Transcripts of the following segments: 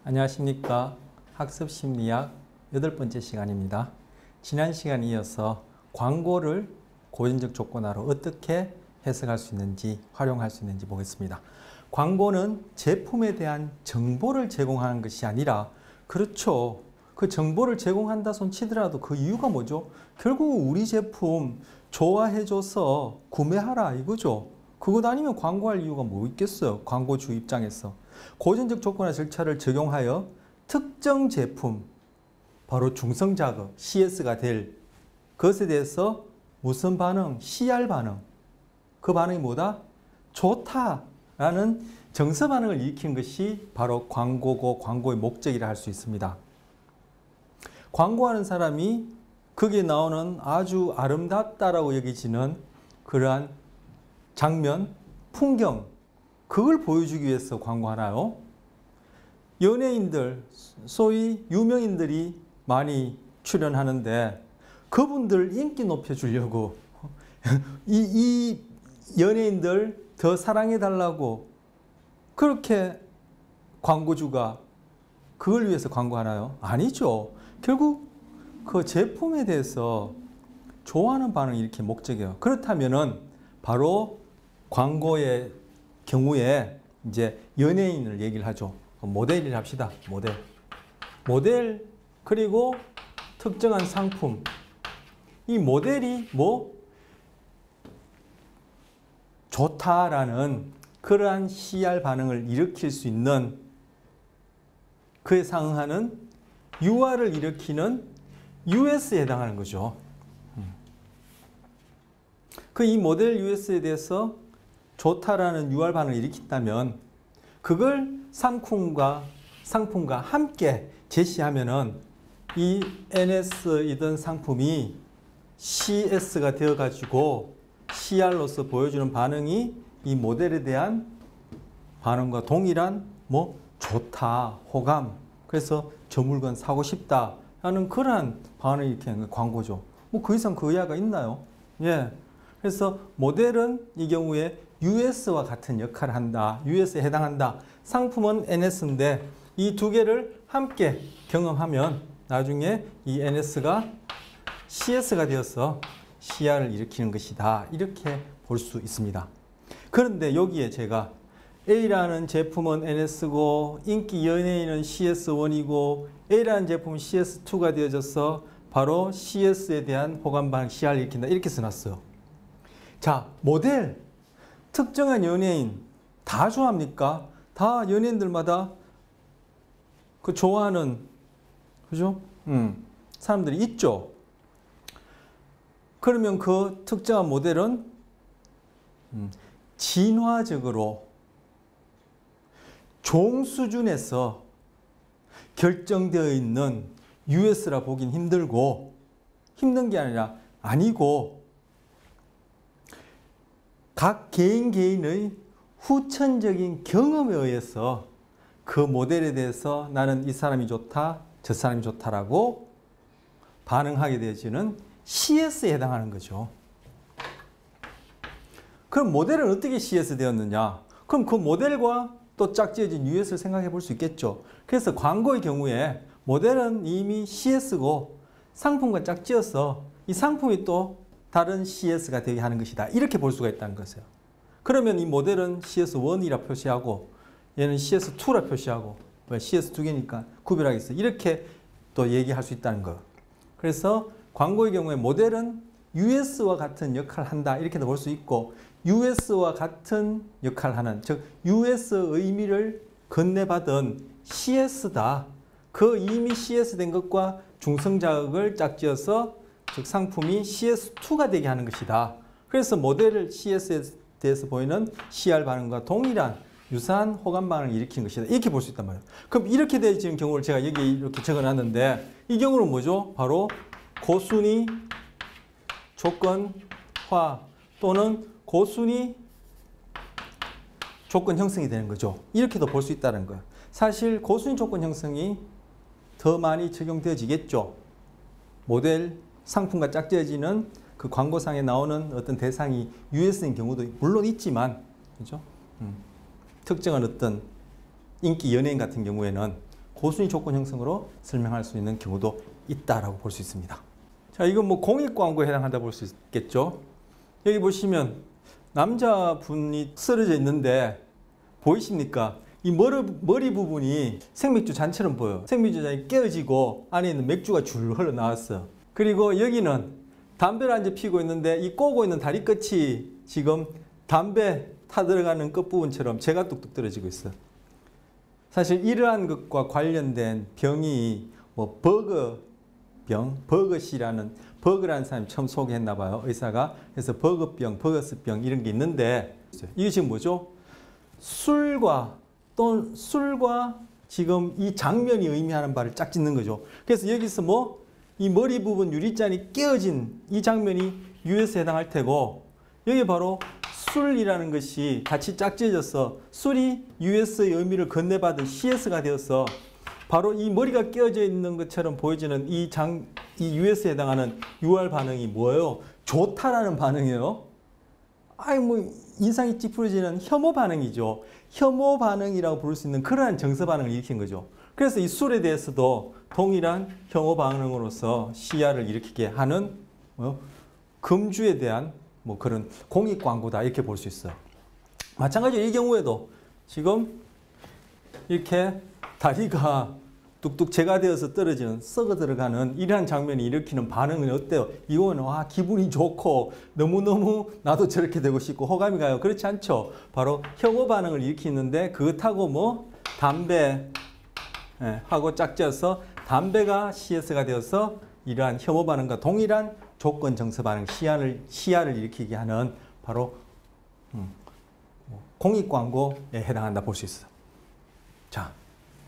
안녕하십니까. 학습심리학 8번째 시간입니다. 지난 시간에 이어서 광고를 고전적 조건화로 어떻게 해석할 수 있는지, 활용할 수 있는지 보겠습니다. 광고는 제품에 대한 정보를 제공하는 것이 아니라, 그렇죠, 그 정보를 제공한다 손 치더라도 그 이유가 뭐죠? 결국 우리 제품 좋아해줘서 구매하라 이거죠. 그것 아니면 광고할 이유가 뭐 있겠어요? 광고주 입장에서. 고전적 조건화 절차를 적용하여 특정 제품, 바로 중성자극, CS가 될 것에 대해서 무슨 반응? CR 반응. 그 반응이 뭐다? 좋다라는 정서 반응을 일으키는 것이 바로 광고고 광고의 목적이라 할 수 있습니다. 광고하는 사람이 거기에 나오는 아주 아름답다라고 여기지는 그러한 장면, 풍경, 그걸 보여주기 위해서 광고하나요? 연예인들, 소위 유명인들이 많이 출연하는데 그분들 인기 높여주려고 이 연예인들 더 사랑해달라고 그렇게 광고주가 그걸 위해서 광고하나요? 아니죠. 결국 그 제품에 대해서 좋아하는 반응이 이렇게 목적이에요. 그렇다면은 바로 광고의 경우에 이제 연예인을 얘기를 하죠. 모델을 합시다. 모델 그리고 특정한 상품. 이 모델이 뭐 좋다라는 그러한 CR 반응을 일으킬 수 있는 그에 상응하는 UR을 일으키는 US에 해당하는 거죠. 그 이 모델 US에 대해서 좋다라는 UR 반응을 일으킨다면 그걸 상품과 함께 제시하면은 이 NS이던 상품이 CS가 되어가지고 CR로서 보여주는 반응이 이 모델에 대한 반응과 동일한 뭐 좋다, 호감, 그래서 저 물건 사고 싶다 하는 그러한 반응을 일으키는 광고죠. 뭐 그 이상 그 이하가 있나요? 예. 그래서 모델은 이 경우에 US와 같은 역할을 한다. US에 해당한다. 상품은 NS인데 이 두 개를 함께 경험하면 나중에 이 NS가 CS가 되어서 CR을 일으키는 것이다. 이렇게 볼 수 있습니다. 그런데 여기에 제가 A라는 제품은 NS고 인기 연예인은 CS1이고 A라는 제품은 CS2가 되어져서 바로 CS에 대한 호감 반응 CR을 일으킨다. 이렇게 써놨어요. 자, 모델, 특정한 연예인 다 좋아합니까? 다 연예인들마다 그 좋아하는, 그죠? 사람들이 있죠. 그러면 그 특정한 모델은 진화적으로 종 수준에서 결정되어 있는 US라 보긴 힘들고, 힘든 게 아니라 아니고 각 개인의 후천적인 경험에 의해서 그 모델에 대해서 나는 이 사람이 좋다, 저 사람이 좋다라고 반응하게 되어지는 CS에 해당하는 거죠. 그럼 모델은 어떻게 CS 되었느냐? 그럼 그 모델과 또 짝지어진 US를 생각해 볼 수 있겠죠. 그래서 광고의 경우에 모델은 이미 CS고 상품과 짝지어서 이 상품이 또 다른 CS가 되게 하는 것이다. 이렇게 볼 수가 있다는 것이에요. 그러면 이 모델은 CS1이라 표시하고 얘는 CS2라 표시하고, 왜 CS 두 개니까 구별하겠어. 이렇게 또 얘기할 수 있다는 거. 그래서 광고의 경우에 모델은 US와 같은 역할을 한다. 이렇게도 볼 수 있고, US와 같은 역할을 하는, 즉 US 의미를 건네받은 CS다. 그 이미 CS 된 것과 중성자극을 짝지어서 즉 상품이 CS2가 되게 하는 것이다. 그래서 모델을 CS에 대해서 보이는 CR 반응과 동일한 유사한 호감 반응을 일으키는 것이다. 이렇게 볼 수 있단 말이에요. 그럼 이렇게 되어지는 경우를 제가 여기 이렇게 적어놨는데 이 경우는 뭐죠? 바로 고순위 조건화 또는 고순위 조건 형성이 되는 거죠. 이렇게도 볼 수 있다는 거예요. 사실 고순위 조건 형성이 더 많이 적용되어지겠죠. 모델 상품과 짝지어지는 그 광고상에 나오는 어떤 대상이 US인 경우도 물론 있지만, 그죠? 특정한 어떤 인기 연예인 같은 경우에는 고순위 조건 형성으로 설명할 수 있는 경우도 있다라고 볼 수 있습니다. 자, 이건 뭐 공익 광고에 해당한다 볼 수 있겠죠. 여기 보시면 남자분이 쓰러져 있는데 보이십니까? 이 머리 부분이 생맥주 잔처럼 보여요. 생맥주 잔이 깨어지고 안에 있는 맥주가 줄 흘러나왔어요. 그리고 여기는 담배를 한 대 피고 있는데 이 꼬고 있는 다리 끝이 지금 담배 타 들어가는 끝부분처럼 재가 뚝뚝 떨어지고 있어요. 사실 이러한 것과 관련된 병이 뭐 버거병, 버거라는 사람이 처음 소개했나 봐요. 의사가. 그래서 버거병, 버거스병 이런 게 있는데 이게 지금 뭐죠? 술과 지금 이 장면이 의미하는 바를 짝 짓는 거죠. 그래서 여기서 뭐 이 머리 부분 유리잔이 깨어진 이 장면이 유에스에 해당할 테고 여기 바로 술이라는 것이 같이 짝지어져서 술이 US의 의미를 건네받은 CS가 되어서 바로 이 머리가 깨어져 있는 것처럼 보여지는 이 US에 해당하는 UR 반응이 뭐예요? 좋다라는 반응이에요. 아이 뭐 인상이 찌푸려지는 혐오 반응이죠. 혐오 반응이라고 부를 수 있는 그러한 정서 반응을 일으킨 거죠. 그래서 이 술에 대해서도 동일한 혐오 반응으로서 시야를 일으키게 하는 금주에 대한 뭐 그런 공익 광고다 이렇게 볼 수 있어요. 마찬가지로 이 경우에도 지금 이렇게 다리가 뚝뚝 재가 되어서 떨어지는 썩어 들어가는 이러한 장면이 일으키는 반응은 어때요? 이거는 와 기분이 좋고 너무너무 나도 저렇게 되고 싶고 호감이 가요. 그렇지 않죠? 바로 혐오 반응을 일으키는데 그것하고 뭐 담배 하고 짝지어서 담배가 CS가 되어서 이러한 혐오 반응과 동일한 조건 정서 반응 시야를 일으키게 하는 바로 공익 광고에 해당한다 볼 수 있어요. 자,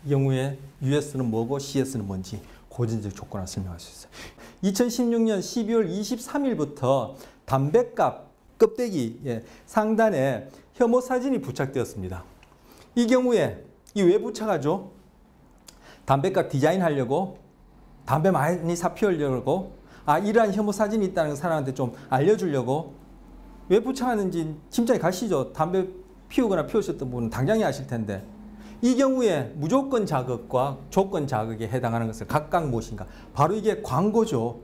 이 경우에 US는 뭐고 CS는 뭔지 고전적 조건을 설명할 수 있어요. 2016년 12월 23일부터 담뱃값 껍데기 상단에 혐오 사진이 부착되었습니다. 이 경우에 이 왜 부착하죠? 담뱃값 디자인하려고 담배 많이 사 피우려고 이러한 혐오 사진이 있다는 걸 사람한테 좀 알려주려고 왜 부착하는지 짐작이 가시죠? 담배 피우거나 피우셨던 분은 당장히 아실 텐데 이 경우에 무조건 자극과 조건 자극에 해당하는 것을 각각 무엇인가? 바로 이게 광고죠.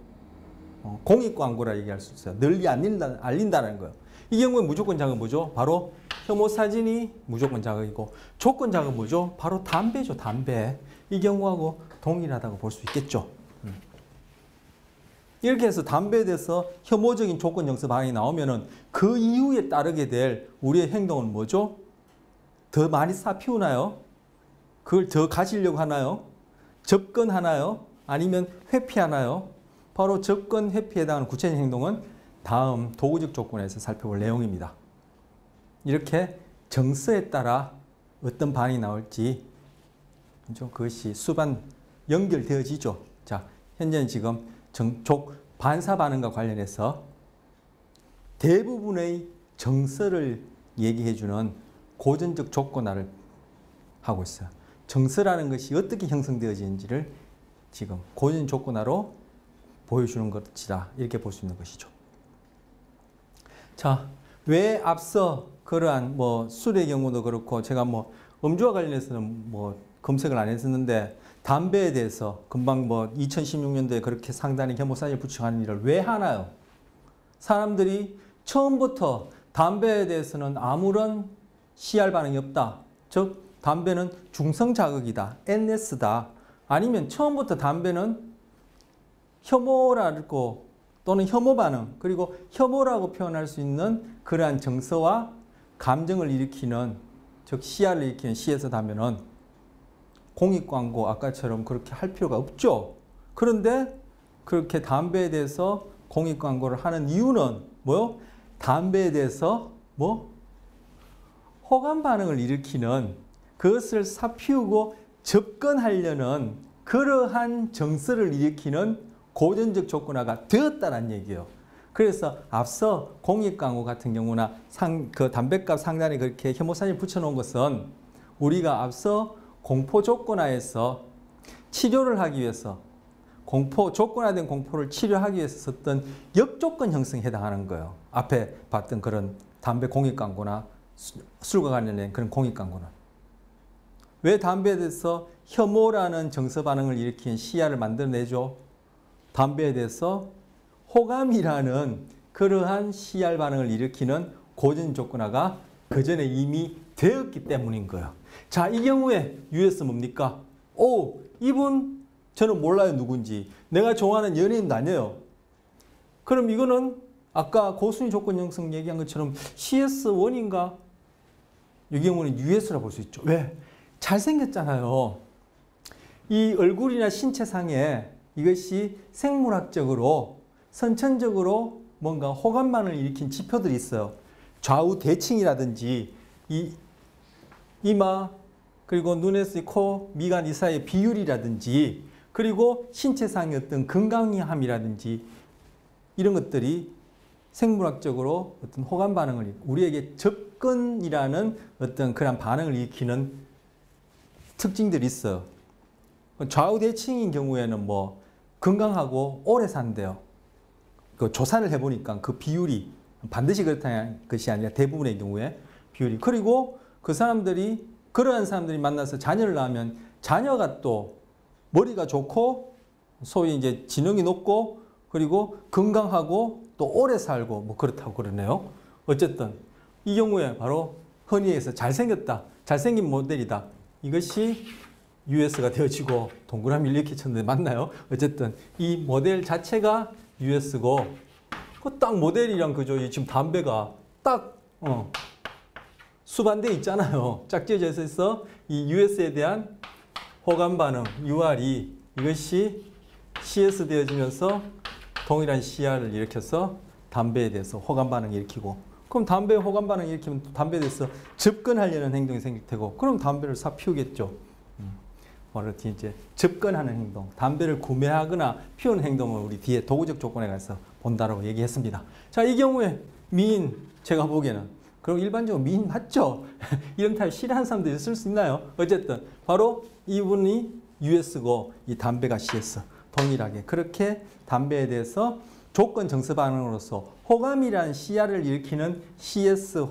공익 광고라 얘기할 수 있어요. 널리 알린다는 거예요. 이 경우에 무조건 자극은 뭐죠? 바로 혐오 사진이 무조건 자극이고 조건 자극은 뭐죠? 바로 담배죠. 담배. 이 경우하고 동일하다고 볼 수 있겠죠. 이렇게 해서 담배에 대해서 혐오적인 조건 정서 반응이 나오면은 그 이후에 따르게 될 우리의 행동은 뭐죠? 더 많이 사 피우나요? 그걸 더 가지려고 하나요? 접근하나요? 아니면 회피하나요? 바로 접근, 회피에 해당하는 구체적인 행동은 다음 도구적 조건에서 살펴볼 내용입니다. 이렇게 정서에 따라 어떤 반응이 나올지 그것이 수반 연결되어지죠. 자, 현재는 지금 반사 반응과 관련해서 대부분의 정서를 얘기해주는 고전적 조건화를 하고 있어요. 정서라는 것이 어떻게 형성되어지는지를 지금 고전 조건화로 보여주는 것이다. 이렇게 볼 수 있는 것이죠. 자, 왜 앞서 그러한 뭐 술의 경우도 그렇고 제가 뭐 음주와 관련해서는 뭐 검색을 안 했었는데 담배에 대해서 금방 뭐 2016년도에 그렇게 상단에 혐오 사진을 부착하는 일을 왜 하나요? 사람들이 처음부터 담배에 대해서는 아무런 CR 반응이 없다. 즉 담배는 중성 자극이다. NS다. 아니면 처음부터 담배는 혐오라고 또는 혐오 반응 그리고 혐오라고 표현할 수 있는 그러한 정서와 감정을 일으키는 즉 CR을 일으키는 C에서 담배는 공익광고 아까처럼 그렇게 할 필요가 없죠. 그런데 그렇게 담배에 대해서 공익광고를 하는 이유는 뭐요? 담배에 대해서 뭐? 호감 반응을 일으키는 그것을 사 피우고 접근하려는 그러한 정서를 일으키는 고전적 조건화가 되었다는 얘기예요. 그래서 앞서 공익광고 같은 경우나 그 담뱃값 상단에 그렇게 혐오 사진을 붙여놓은 것은 우리가 앞서 공포 조건화에서 치료를 하기 위해서 조건화된 공포를 치료하기 위해서 썼던 역조건 형성에 해당하는 거예요. 앞에 봤던 그런 담배 공익 광고나 술과 관련된 그런 공익 광고는. 왜 담배에 대해서 혐오라는 정서 반응을 일으키는 시야를 만들어내죠. 담배에 대해서 호감이라는 그러한 시야 반응을 일으키는 고전 조건화가 그 전에 이미 되었기 때문인 거예요. 자, 이 경우에 US 뭡니까? 오, 이분 저는 몰라요, 누군지. 내가 좋아하는 연예인도 아니에요. 그럼 이거는 아까 고순위 조건 형성 얘기한 것처럼 CS1인가? 이 경우는 US라고 볼 수 있죠. 왜? 잘생겼잖아요. 이 얼굴이나 신체상에 이것이 생물학적으로 선천적으로 뭔가 호감만을 일으킨 지표들이 있어요. 좌우 대칭이라든지 이 이마 그리고 눈에서 코, 미간 이 사이의 비율이라든지 그리고 신체상의 어떤 건강함이라든지 이런 것들이 생물학적으로 어떤 호감 반응을 우리에게 접근이라는 어떤 그런 반응을 일으키는 특징들이 있어요. 좌우 대칭인 경우에는 뭐 건강하고 오래 산대요. 그 조사를 해보니까 그 비율이 반드시 그렇다는 것이 아니라 대부분의 경우에 비율이. 그리고 그 사람들이 그러한 사람들이 만나서 자녀를 낳으면 자녀가 또 머리가 좋고 소위 이제 지능이 높고 그리고 건강하고 또 오래 살고 뭐 그렇다고 그러네요. 어쨌든 이 경우에 바로 흔히 해서 잘생겼다, 잘생긴 모델이다. 이것이 US가 되어지고 동그라미를 이렇게 쳤는데 맞나요? 어쨌든 이 모델 자체가 US고 그 딱 모델이랑 그죠? 지금 담배가 딱 수반돼 있잖아요. 짝지어져 있어 이 US에 대한 호감 반응, UR이 이것이 CS 되어지면서 동일한 시야를 일으켜서 담배에 대해서 호감 반응을 일으키고 그럼 담배에 호감 반응을 일으키면 담배에 대해서 접근하려는 행동이 생길 테고 그럼 담배를 사 피우겠죠. 바로 이제 접근하는 행동, 담배를 구매하거나 피우는 행동을 우리 뒤에 도구적 조건에 가서 본다라고 얘기했습니다. 자, 이 경우에 미인 제가 보기에는 그럼 일반적으로 미인 맞죠? 이런 타입 싫어하는 사람들이 있을 수 있나요? 어쨌든 바로 이분이 US고 이 담배가 CS 동일하게 그렇게 담배에 대해서 조건 정서 반응으로서 호감이라는 시야를 일으키는 CS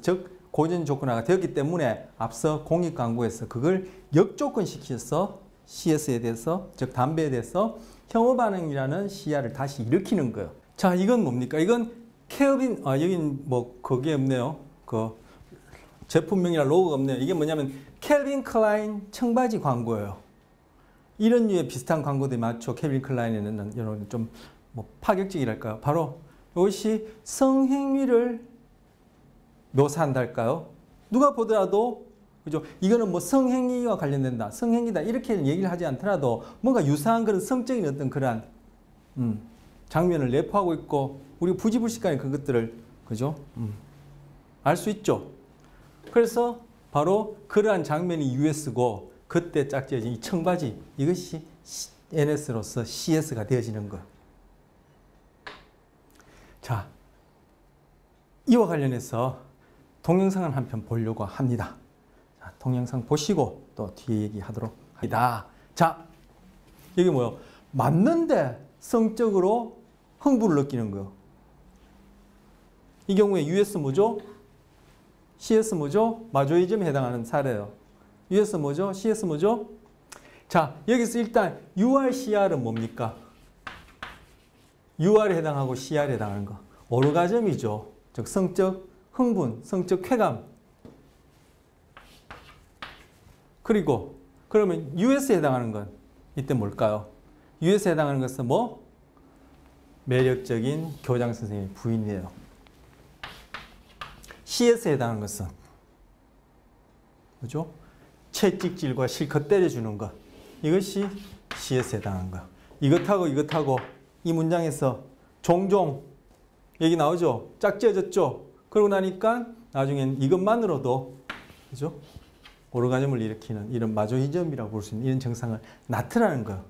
즉 고전 조건화가 되었기 때문에 앞서 공익 광고에서 그걸 역조건시켜서 CS에 대해서 즉 담배에 대해서 혐오 반응이라는 시야를 다시 일으키는 거예요. 자, 이건 뭡니까? 이건 켈빈 여긴 뭐 그게 없네요. 그 제품명이나 로고가 없네요. 이게 뭐냐면 켈빈 클라인 청바지 광고예요. 이런 류의 비슷한 광고들이 많죠. 켈빈 클라인에는 이런 좀 뭐 파격적이랄까요. 바로 이것이 성행위를 묘사한달까요? 누가 보더라도 그죠? 이거는 뭐 성행위와 관련된다, 성행위다 이렇게 얘기를 하지 않더라도 뭔가 유사한 그런 성적인 어떤 그러한 장면을 내포하고 있고 우리 부지불식간에 그것들을 그죠? 알 수 있죠. 그래서 바로 그러한 장면이 US고 그때 짝지어진 이 청바지 이것이 NS로서 CS가 되어지는 거. 자, 이와 관련해서 동영상을 한 편 보려고 합니다. 자, 동영상 보시고 또 뒤에 얘기하도록 합니다. 자, 이게 뭐요? 맞는데 성적으로 흥분을 느끼는 거예요. 이 경우에 US 뭐죠? CS 뭐죠? 마조이즘에 해당하는 사례예요. US 뭐죠? CS 뭐죠? 자, 여기서 일단 UR, CR은 뭡니까? UR에 해당하고 CR에 해당하는 거. 오르가즘이죠. 즉 성적 흥분, 성적 쾌감. 그리고 그러면 US에 해당하는 건 이때 뭘까요? US에 해당하는 것은 뭐? 매력적인 교장 선생님의 부인이에요. CS에 해당하는 것은 그죠? 채찍질과 실컷 때려주는 것. 이것이 CS에 해당하는 거예요. 이것하고 이것하고 이 문장에서 종종 얘기 나오죠? 짝지어졌죠? 그러고 나니까 나중엔 이것만으로도 그죠? 오르가즘을 일으키는 이런 마조이즘이라고 볼 수 있는 이런 증상을 나타나는 거예요.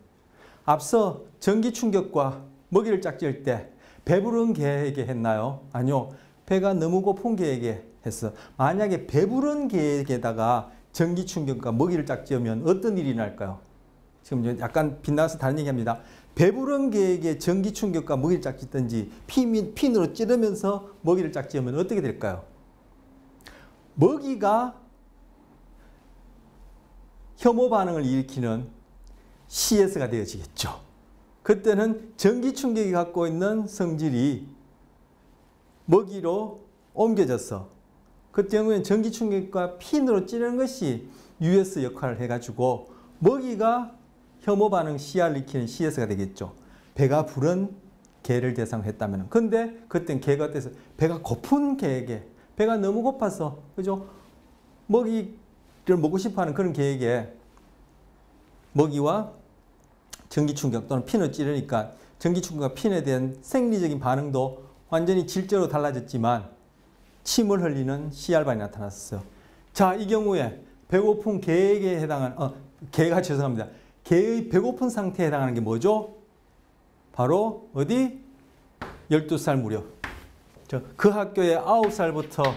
앞서 전기 충격과 먹이를 짝지을 때 배부른 개에게 했나요? 아니요. 배가 너무 고픈 개에게 했어. 만약에 배부른 개에게다가 전기 충격과 먹이를 짝지으면 어떤 일이 날까요? 지금 약간 빗나가서 다른 얘기합니다. 배부른 개에게 전기 충격과 먹이를 짝짓든지 핀으로 찌르면서 먹이를 짝지으면 어떻게 될까요? 먹이가 혐오 반응을 일으키는 CS가 되어지겠죠. 그때는 전기 충격이 갖고 있는 성질이 먹이로 옮겨져서 그 경우에는 전기 충격과 핀으로 찌르는 것이 US 역할을 해가지고 먹이가 혐오 반응 CR을 일으키는 CS가 되겠죠. 배가 부른 개를 대상으로 했다면. 근데 그땐 개가 어때서 배가 고픈 개에게 배가 너무 고파서 그죠? 먹이를 먹고 싶어하는 그런 개에게 먹이와 전기 충격 또는 핀을 찌르니까 전기 충격과 핀에 대한 생리적인 반응도 완전히 질적으로 달라졌지만 침을 흘리는 CR반이 나타났어요. 자, 이 경우에 배고픈 개에게 해당하는 개가 죄송합니다. 개의 배고픈 상태에 해당하는 게 뭐죠? 바로 어디? 12살 무렵. 그 학교에 9살부터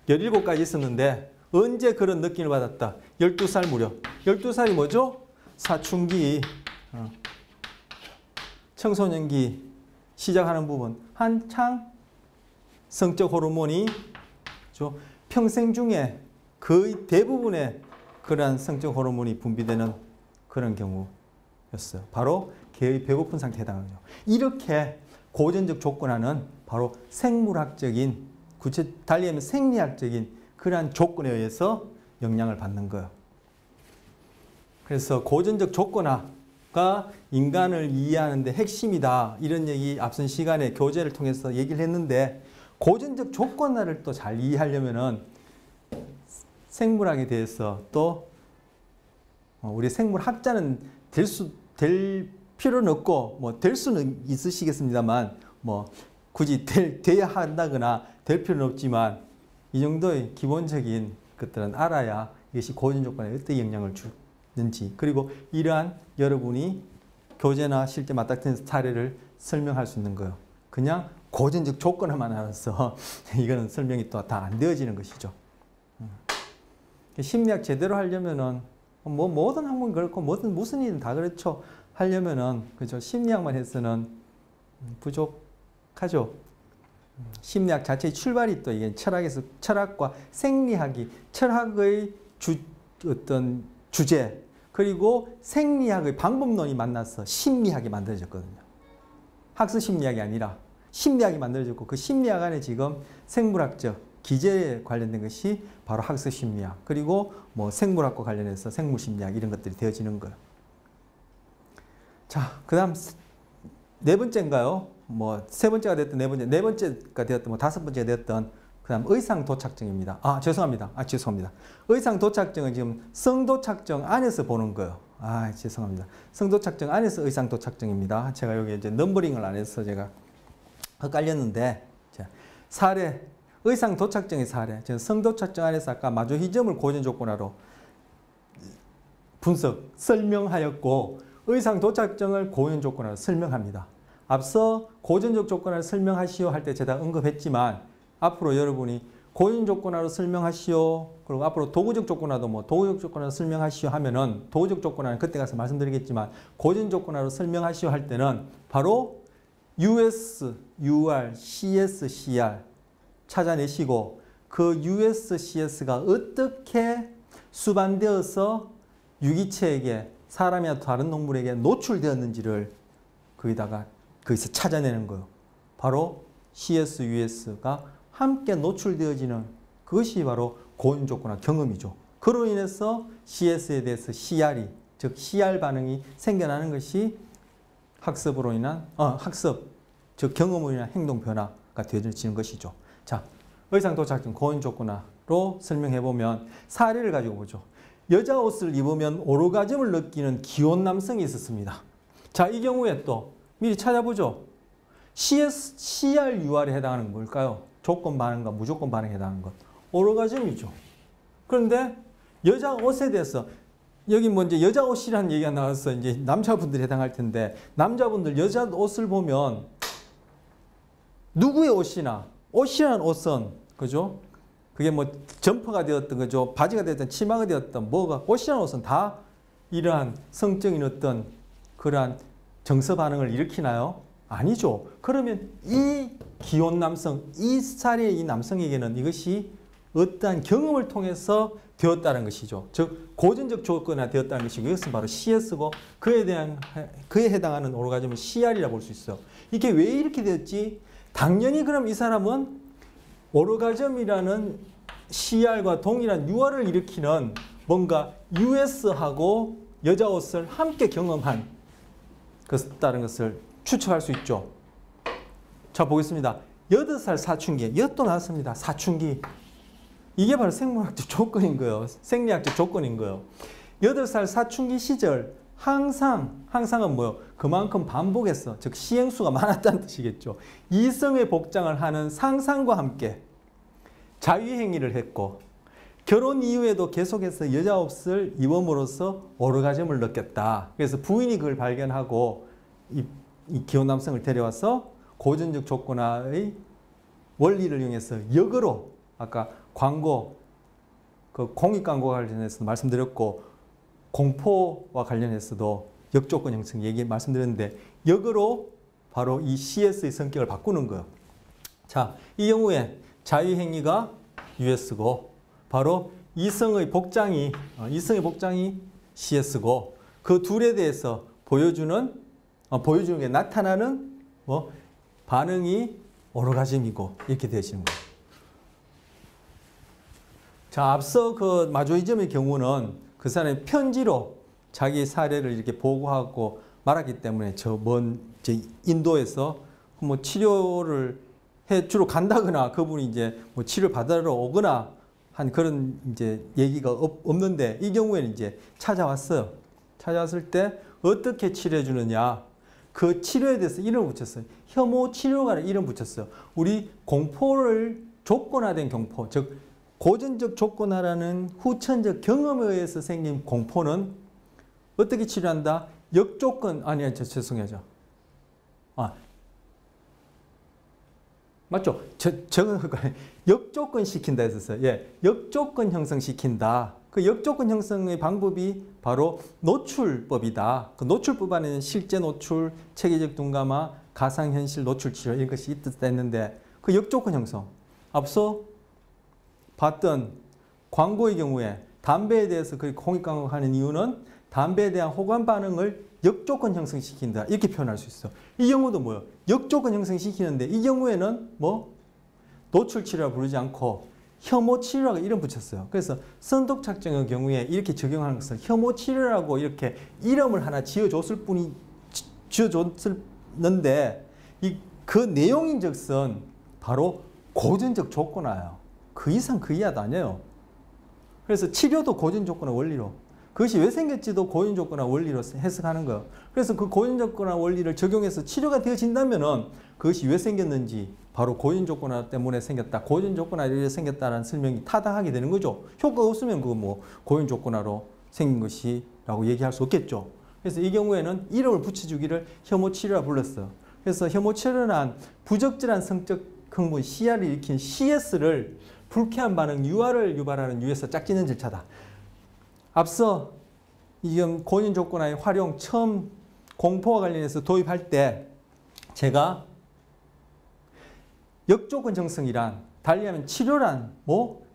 17까지 있었는데 언제 그런 느낌을 받았다? 12살 무렵. 12살이 뭐죠? 사춘기, 청소년기 시작하는 부분. 한창 성적 호르몬이 평생 중에 거의 대부분의 그러한 성적 호르몬이 분비되는 그런 경우였어요. 바로 개의 배고픈 상태에 해당하죠. 이렇게 고전적 조건화는 바로 생물학적인, 달리 하면 생리학적인 그러한 조건에 의해서 영향을 받는 거예요. 그래서 고전적 조건화가 인간을 이해하는 데 핵심이다. 이런 얘기 앞선 시간에 교재를 통해서 얘기를 했는데 고전적 조건화를 또 잘 이해하려면은 생물학에 대해서 또 우리 생물학자는 될 필요는 없고 뭐 될 수는 있으시겠습니다만 뭐 굳이 돼야 한다거나 될 필요는 없지만 이 정도의 기본적인 것들은 알아야 이것이 고전 조건에 어떤 영향을 주는지 그리고 이러한 여러분이 교재나 실제 맞닥뜨린 사례를 설명할 수 있는 거예요. 그냥 고전적 조건만 알아서 이거는 설명이 또 다 안 되어지는 것이죠. 심리학 제대로 하려면은 뭐 모든 학問그렇고 무슨 일은 다 그렇죠. 하려면은 그죠. 심리학만 해서는 부족하죠. 심리학 자체의 출발이 또 이게 철학과 생리학이 철학의 어떤 주제 그리고 생리학의 방법론이 만나서 심리학이 만들어졌거든요. 학술 심리학이 아니라 심리학이 만들어졌고 그 심리학 안에 지금 생물학적 기제에 관련된 것이 바로 학술 심리학 그리고 뭐 생물학과 관련해서 생물심리학 이런 것들이 되어지는 거예요. 자, 그다음 네 번째인가요? 뭐 세 번째가 됐든 네 번째가 되었든 뭐 다섯 번째가 되었든 그다음 의상 도착증입니다. 죄송합니다. 의상 도착증은 지금 성도착증 안에서 보는 거예요. 죄송합니다. 성도착증 안에서 의상 도착증입니다. 제가 여기 이제 넘버링을 안 해서 제가 헷갈렸는데 사례 의상 도착증의 사례. 성도착증 안에서 아까 마조히즘을 고전 조건화로 설명하였고 의상 도착증을 고전 조건화로 설명합니다. 앞서 고전적 조건화를 설명하시오 할 때 제가 언급했지만 앞으로 여러분이 고전 조건화로 설명하시오 그리고 앞으로 도구적 조건화도 도구적 조건화로 설명하시오 하면은 도구적 조건화는 그때 가서 말씀드리겠지만 고전 조건화로 설명하시오 할 때는 바로 US, UR, CS, CR 찾아내시고 그 US, CS가 어떻게 수반되어서 유기체에게 사람이나 다른 동물에게 노출되었는지를 거기서 찾아내는 거예요. 바로 CS, US가 함께 노출되어지는 그것이 바로 고전 조건화 경험이죠. 그로 인해서 CS에 대해서 CR이 즉 CR 반응이 생겨나는 것이 학습으로 인한 즉 경험으로 인한 행동 변화가 되어지는 것이죠. 자, 의상 도착증 고전 조건화로 설명해 보면 사례를 가지고 보죠. 여자 옷을 입으면 오르가즘을 느끼는 귀여운 남성이 있었습니다. 자, 이 경우에 또 미리 찾아보죠. CR, UR에 해당하는 건 뭘까요? 조건 반응과 무조건 반응에 해당하는 것. 오르가즘이죠. 그런데 여자 옷에 대해서 여기 이제 여자 옷이라는 얘기가 나와서 이제 남자분들이 해당할 텐데 남자분들 여자 옷을 보면 누구의 옷이라는 옷은 그죠? 그게 뭐 점퍼가 되었던 거죠. 바지가 되었던 치마가 되었던 뭐가 옷이라는 옷은 다 이러한 성적인 어떤 그러한 정서 반응을 일으키나요? 아니죠. 그러면 이 귀여운 남성, 이 사례의 이 남성에게는 이것이 어떠한 경험을 통해서 되었다는 것이죠. 즉 고전적 조건화 되었다는 것이고 이것은 바로 CS고 그에 해당하는 오르가즘은 CR이라고 볼 수 있어요. 이게 왜 이렇게 되었지? 당연히 그럼 이 사람은 오르가즘이라는 CR과 동일한 유아를 일으키는 뭔가 US하고 여자 옷을 함께 경험한 것다는 것을 추측할 수 있죠. 자 보겠습니다. 8살 사춘기, 이것도 나왔습니다. 사춘기. 이게 바로 생물학적 조건인 거예요. 생리학적 조건인 거예요. 8살 사춘기 시절 항상은 뭐요? 그만큼 반복했어. 즉 시행수가 많았다는 뜻이겠죠. 이성의 복장을 하는 상상과 함께 자위행위를 했고 결혼 이후에도 계속해서 여자 옷을 입음으로써 오르가즘을 느꼈다. 그래서 부인이 그걸 발견하고 이 기혼 남성을 데려와서 고전적 조건화의 원리를 이용해서 역으로 아까 광고, 그 공익 광고와 관련해서 말씀드렸고 공포와 관련해서도 역조건 형성 얘기 말씀드렸는데 역으로 바로 이 CS의 성격을 바꾸는 거예요. 자, 이 경우에 자위행위가 US고 바로 이성의 복장이 CS고 그 둘에 대해서 보여주는 게 나타나는 반응이 오르가즘이고 이렇게 되시는 거예요. 자, 앞서 그 마조이즘의 경우는 그 사람이 편지로 자기 사례를 이렇게 보고하고 말았기 때문에 저 먼 인도에서 뭐 치료를 주로 간다거나 그분이 이제 뭐 치료 받으러 오거나 한 그런 이제 얘기가 없는데 이 경우에는 이제 찾아왔어요. 찾아왔을 때 어떻게 치료해 주느냐. 그 치료에 대해서 이름을 붙였어요. 혐오 치료가 이름 붙였어요. 우리 공포를 조건화된 공포, 즉 고전적 조건화라는 후천적 경험에 의해서 생긴 공포는 어떻게 치료한다? 역조건, 죄송해요. 맞죠? 역조건 시킨다 했었어요. 예, 역조건 형성시킨다. 그 역조건 형성의 방법이 바로 노출법이다. 그 노출법 안에는 실제 노출, 체계적 둔감화, 가상현실 노출 치료 이런 것이 있었는데 그 역조건 형성. 앞서 봤던 광고의 경우에 담배에 대해서 그렇게 공익광고하는 이유는 담배에 대한 호감 반응을 역조건 형성시킨다. 이렇게 표현할 수 있어. 이 경우도 뭐예요? 역조건 형성시키는데 이 경우에는 노출 치료라 부르지 않고 혐오 치료라고 이름 붙였어요. 그래서 선독착증의 경우에 이렇게 적용하는 것을 혐오 치료라고 이렇게 이름을 하나 지어줬는데 그 내용인즉슨 바로 고전적 조건화예요. 그 이상 그 이하도 아니에요. 그래서 치료도 고전 조건화 원리로 그것이 왜 생겼지도 고전 조건화 원리로 해석하는 거예요. 그래서 그 고전 조건화 원리를 적용해서 치료가 되어진다면은 그것이 왜 생겼는지 바로 고전 조건화 때문에 생겼다. 고전 조건화로 생겼다라는 설명이 타당하게 되는 거죠. 효과가 없으면 그 고전 조건화로 생긴 것이라고 얘기할 수 없겠죠. 그래서 이 경우에는 이름을 붙여주기를 혐오 치료라 불렀어요. 그래서 혐오 치료란 부적절한 성적 흥분 CR을 일으킨 CS를 불쾌한 반응 UR을 유발하는 US가 짝짓는 절차다. 앞서 이 고전 조건화의 활용 처음 공포와 관련해서 도입할 때 제가 역조건 정성이란 달리 하면 치료란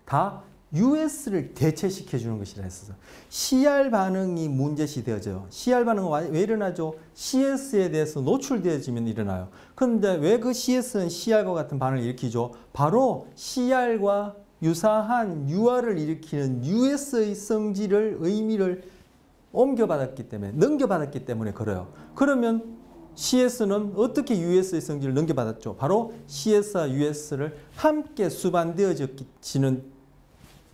다 US를 대체시켜 주는 것이라 했어요. CR 반응이 문제시 되어져요. CR 반응은 왜 일어나죠? CS에 대해서 노출되어지면 일어나요. 그런데 왜 그 CS는 CR과 같은 반응을 일으키죠? 바로 CR과 유사한 UR을 일으키는 US의 성질을, 의미를 넘겨받았기 때문에 그래요. 그러면 CS는 어떻게 US의 성질을 넘겨받았죠? 바로 CS와 US를 함께 수반되어지는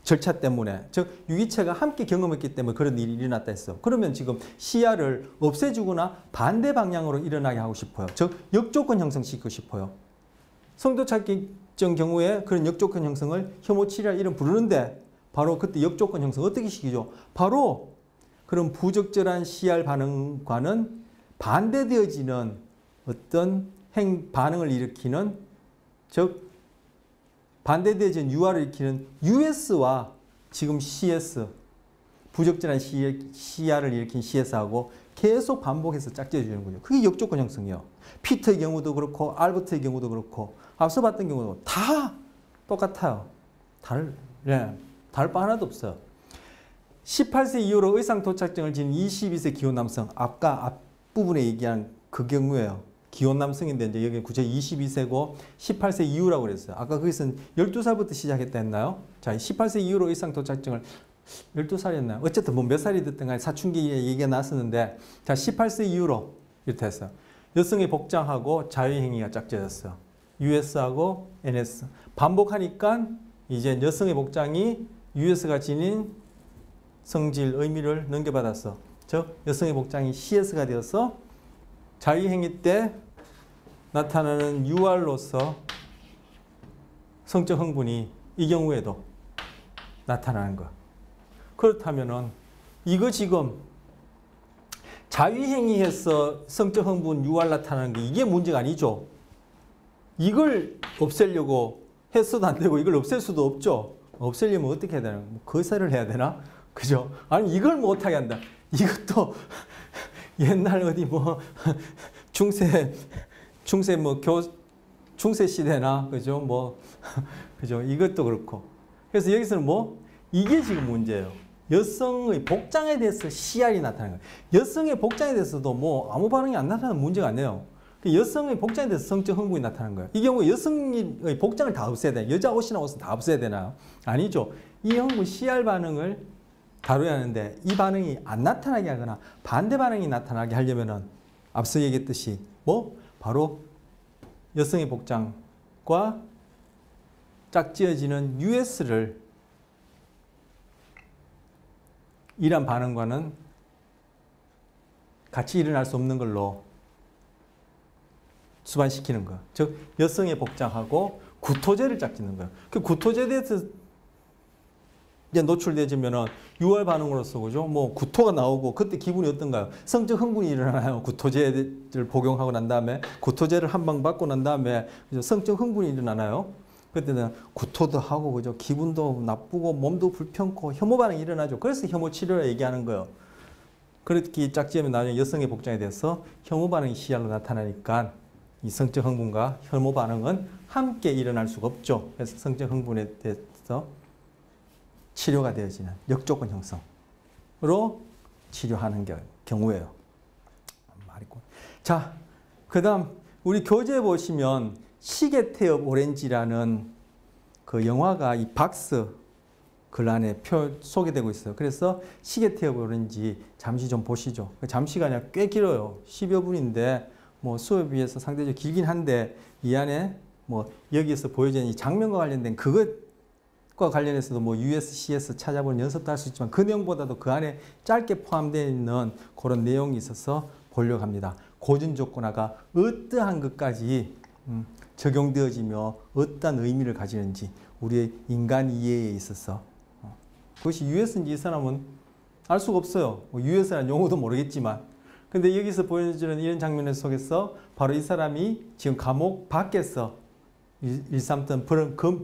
절차 때문에, 즉 유기체가 함께 경험했기 때문에 그런 일이 일어났다 했어. 그러면 지금 CR을 없애주거나 반대 방향으로 일어나게 하고 싶어요. 즉 역조건 형성시키고 싶어요. 성도착증 경우에 그런 역조건 형성을 혐오치료라 이름 부르는데 바로 그때 역조건 형성 어떻게 시키죠? 바로 그런 부적절한 CR 반응과는 반대되어지는 어떤 반응을 일으키는, 즉 반대되어진 UR을 일으키는 US와 지금 CS, 부적절한 CR을 일으킨 CS하고 계속 반복해서 짝지어주는 거죠. 그게 역조건 형성이에요. 피터의 경우도 그렇고 알버트의 경우도 그렇고 앞서 봤던 경우도 다 똑같아요. 다를 바 하나도 없어요. 18세 이후로 의상 도착증을 지닌 22세 기혼 남성, 아까 앞부분에 얘기한 그 경우에요. 기혼 남성인데 이제 여기 구체 22세고 18세 이후라고 그랬어요. 아까 거기서는 12살부터 시작했다 했나요? 자, 18세 이후로 의상 도착증을 12살이었나요? 어쨌든 뭐 몇 살이 됐든 간에 사춘기에 얘기가 나왔었는데, 자, 18세 이후로 이렇게 했어요. 여성의 복장하고 자유행위가 짝지어졌어요. US하고 NS. 반복하니까 이제 여성의 복장이 US가 지닌 성질, 의미를 넘겨받았어. 즉, 여성의 복장이 CS가 되어서 자유행위 때 나타나는 UR로서 성적 흥분이 이 경우에도 나타나는 거. 그렇다면은 이거 지금 자유행위에서 성적 흥분 UR 나타나는 게 이게 문제가 아니죠. 이걸 없애려고 했어도 안 되고 이걸 없앨 수도 없죠. 없애려면 어떻게 해야 되나? 뭐 거세를 해야 되나? 그죠? 아니 이걸 못하게 한다. 이것도 옛날 어디 뭐 중세 뭐 중세 시대나 그죠? 뭐 그죠? 이것도 그렇고. 그래서 여기서는 뭐 이게 지금 문제예요. 여성의 복장에 대해서 CR이 나타나는 거예요. 여성의 복장에 대해서도 뭐 아무 반응이 안 나타나는 문제가 아니에요. 여성의 복장에 대해서 성적 흥분이 나타나는 거예요. 이 경우에 여성의 복장을 다 없애야 돼요. 여자 옷이나 옷은 다 없애야 되나요? 아니죠. 이 흥분 CR 반응을 다뤄야 하는데 이 반응이 안 나타나게 하거나 반대 반응이 나타나게 하려면은 앞서 얘기했듯이 뭐 바로 여성의 복장과 짝지어지는 US를 이러한 반응과는 같이 일어날 수 없는 걸로 수반시키는 거. 즉 여성의 복장하고 구토제를 짝짓는 거예요. 그 구토제에 대해서 이제 노출되지면은 유월 반응으로서 그죠? 뭐 구토가 나오고 그때 기분이 어떤가요? 성적 흥분이 일어나요. 구토제를 복용하고 난 다음에 구토제를 한 방 받고 난 다음에 그죠? 성적 흥분이 일어나나요? 그때는 구토도 하고 그죠? 기분도 나쁘고 몸도 불편고 혐오 반응이 일어나죠. 그래서 혐오 치료를 얘기하는 거예요. 그렇게 짝지으면 나중에 여성의 복장에 대해서 혐오 반응이 CR로 나타나니까 이 성적 흥분과 혐오 반응은 함께 일어날 수가 없죠. 그래서 성적 흥분에 대해서 치료가 되어지는 역조건 형성으로 치료하는 경우예요. 자, 그 다음 우리 교재에 보시면 시계 태엽 오렌지라는 그 영화가 이 박스 글 안에 소개되고 있어요. 그래서 시계 태엽 오렌지 잠시 좀 보시죠. 잠시가 아니라 꽤 길어요. 10여 분인데 뭐 수업에 비해서 상대적으로 길긴 한데 이 안에 뭐 여기에서 보여지는 이 장면과 관련된 그것과 관련해서도 뭐 USCS 찾아보는 연습도 할 수 있지만 그 내용보다도 그 안에 짧게 포함되어 있는 그런 내용이 있어서 보려고 합니다. 고전 조건화가 어떠한 것까지 적용되어지며 어떠한 의미를 가지는지 우리의 인간 이해에 있어서 그것이 US인지 이 사람은 알 수가 없어요. US라는 용어도 모르겠지만 근데 여기서 보여주는 이런 장면 속에서 바로 이 사람이 지금 감옥 밖에서 일삼던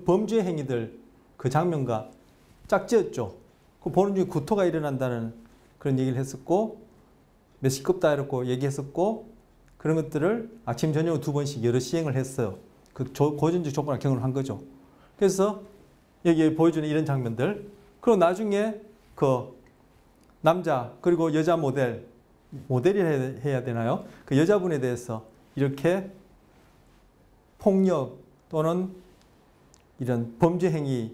범죄 행위들 그 장면과 짝지었죠. 그 보는 중에 구토가 일어난다는 그런 얘기를 했었고 몇 시급다 이렇게 얘기했었고 그런 것들을 아침 저녁 2번씩 여러 시행을 했어요. 그 고전적 조건을 경험을 한 거죠. 그래서 여기에 보여주는 이런 장면들 그리고 나중에 그 남자 그리고 여자 모델이 해야 되나요? 그 여자분에 대해서 이렇게 폭력 또는 이런 범죄 행위와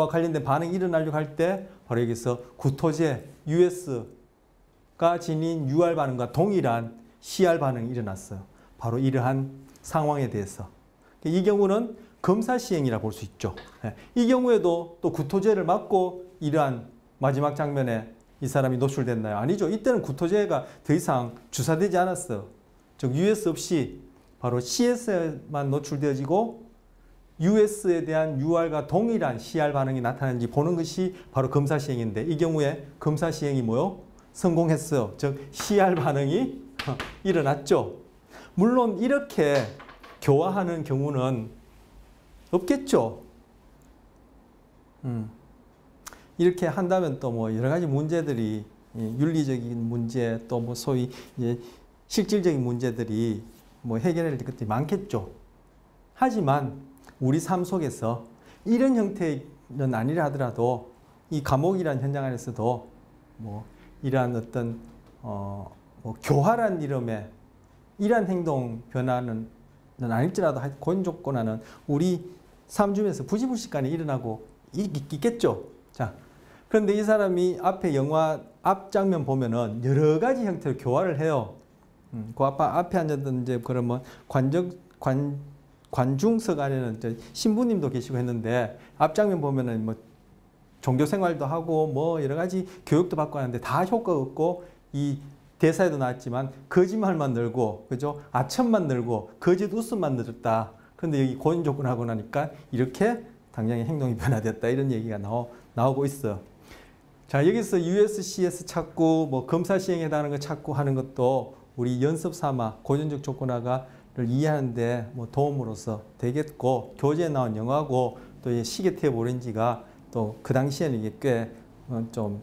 관련된 반응이 일어나려고 할 때 바로 여기서 구토제 US가 지닌 UR 반응과 동일한 CR 반응이 일어났어요. 바로 이러한 상황에 대해서. 이 경우는 검사 시행이라 볼 수 있죠. 이 경우에도 또 구토제를 맞고 이러한 마지막 장면에 이 사람이 노출됐나요? 아니죠. 이때는 구토제가 더 이상 주사되지 않았어요. 즉 US 없이 바로 CS에만 노출되어지고 US에 대한 UR과 동일한 CR 반응이 나타나는지 보는 것이 바로 검사 시행인데 이 경우에 검사 시행이 뭐요? 성공했어요. 즉 CR 반응이 일어났죠. 물론 이렇게 교화하는 경우는 없겠죠. 이렇게 한다면 또 뭐 여러 가지 문제들이 윤리적인 문제 또 뭐 소위 이제 실질적인 문제들이 뭐 해결할 것들이 많겠죠. 하지만 우리 삶 속에서 이런 형태는 아니라 하더라도 이 감옥이라는 현장 안에서도 뭐 이러한 어떤 뭐 교활한 이름의 이러한 행동 변화는 아닐지라도 고인 족고나는 우리 삶 중에서 부지불식간에 일어나고 있겠죠. 자, 그런데 이 사람이 앞에 영화 앞 장면 보면은 여러 가지 형태로 교활을 해요. 그 앞에 앉았던 이제 그러면 관중석 안에는 이제 신부님도 계시고 했는데 앞 장면 보면은 뭐 종교 생활도 하고 뭐 여러 가지 교육도 받고 하는데 다 효과가 없고 이 대사에도 나왔지만 거짓말만 늘고 그죠? 아첨만 늘고 거짓 웃음만 늘었다. 그런데 여기 고인 조건하고 나니까 이렇게 당장의 행동이 변화됐다. 이런 얘기가 나오고 있어요. 자, 여기서 USCS 찾고 뭐 검사 시행에 해당하는 거 찾고 하는 것도 우리 연습 삼아 고전적 조건화를 이해하는데 뭐 도움으로서 되겠고, 교재에 나온 영화고 또 이 시계탭 오렌지가 또 그 당시에는 이게 꽤 좀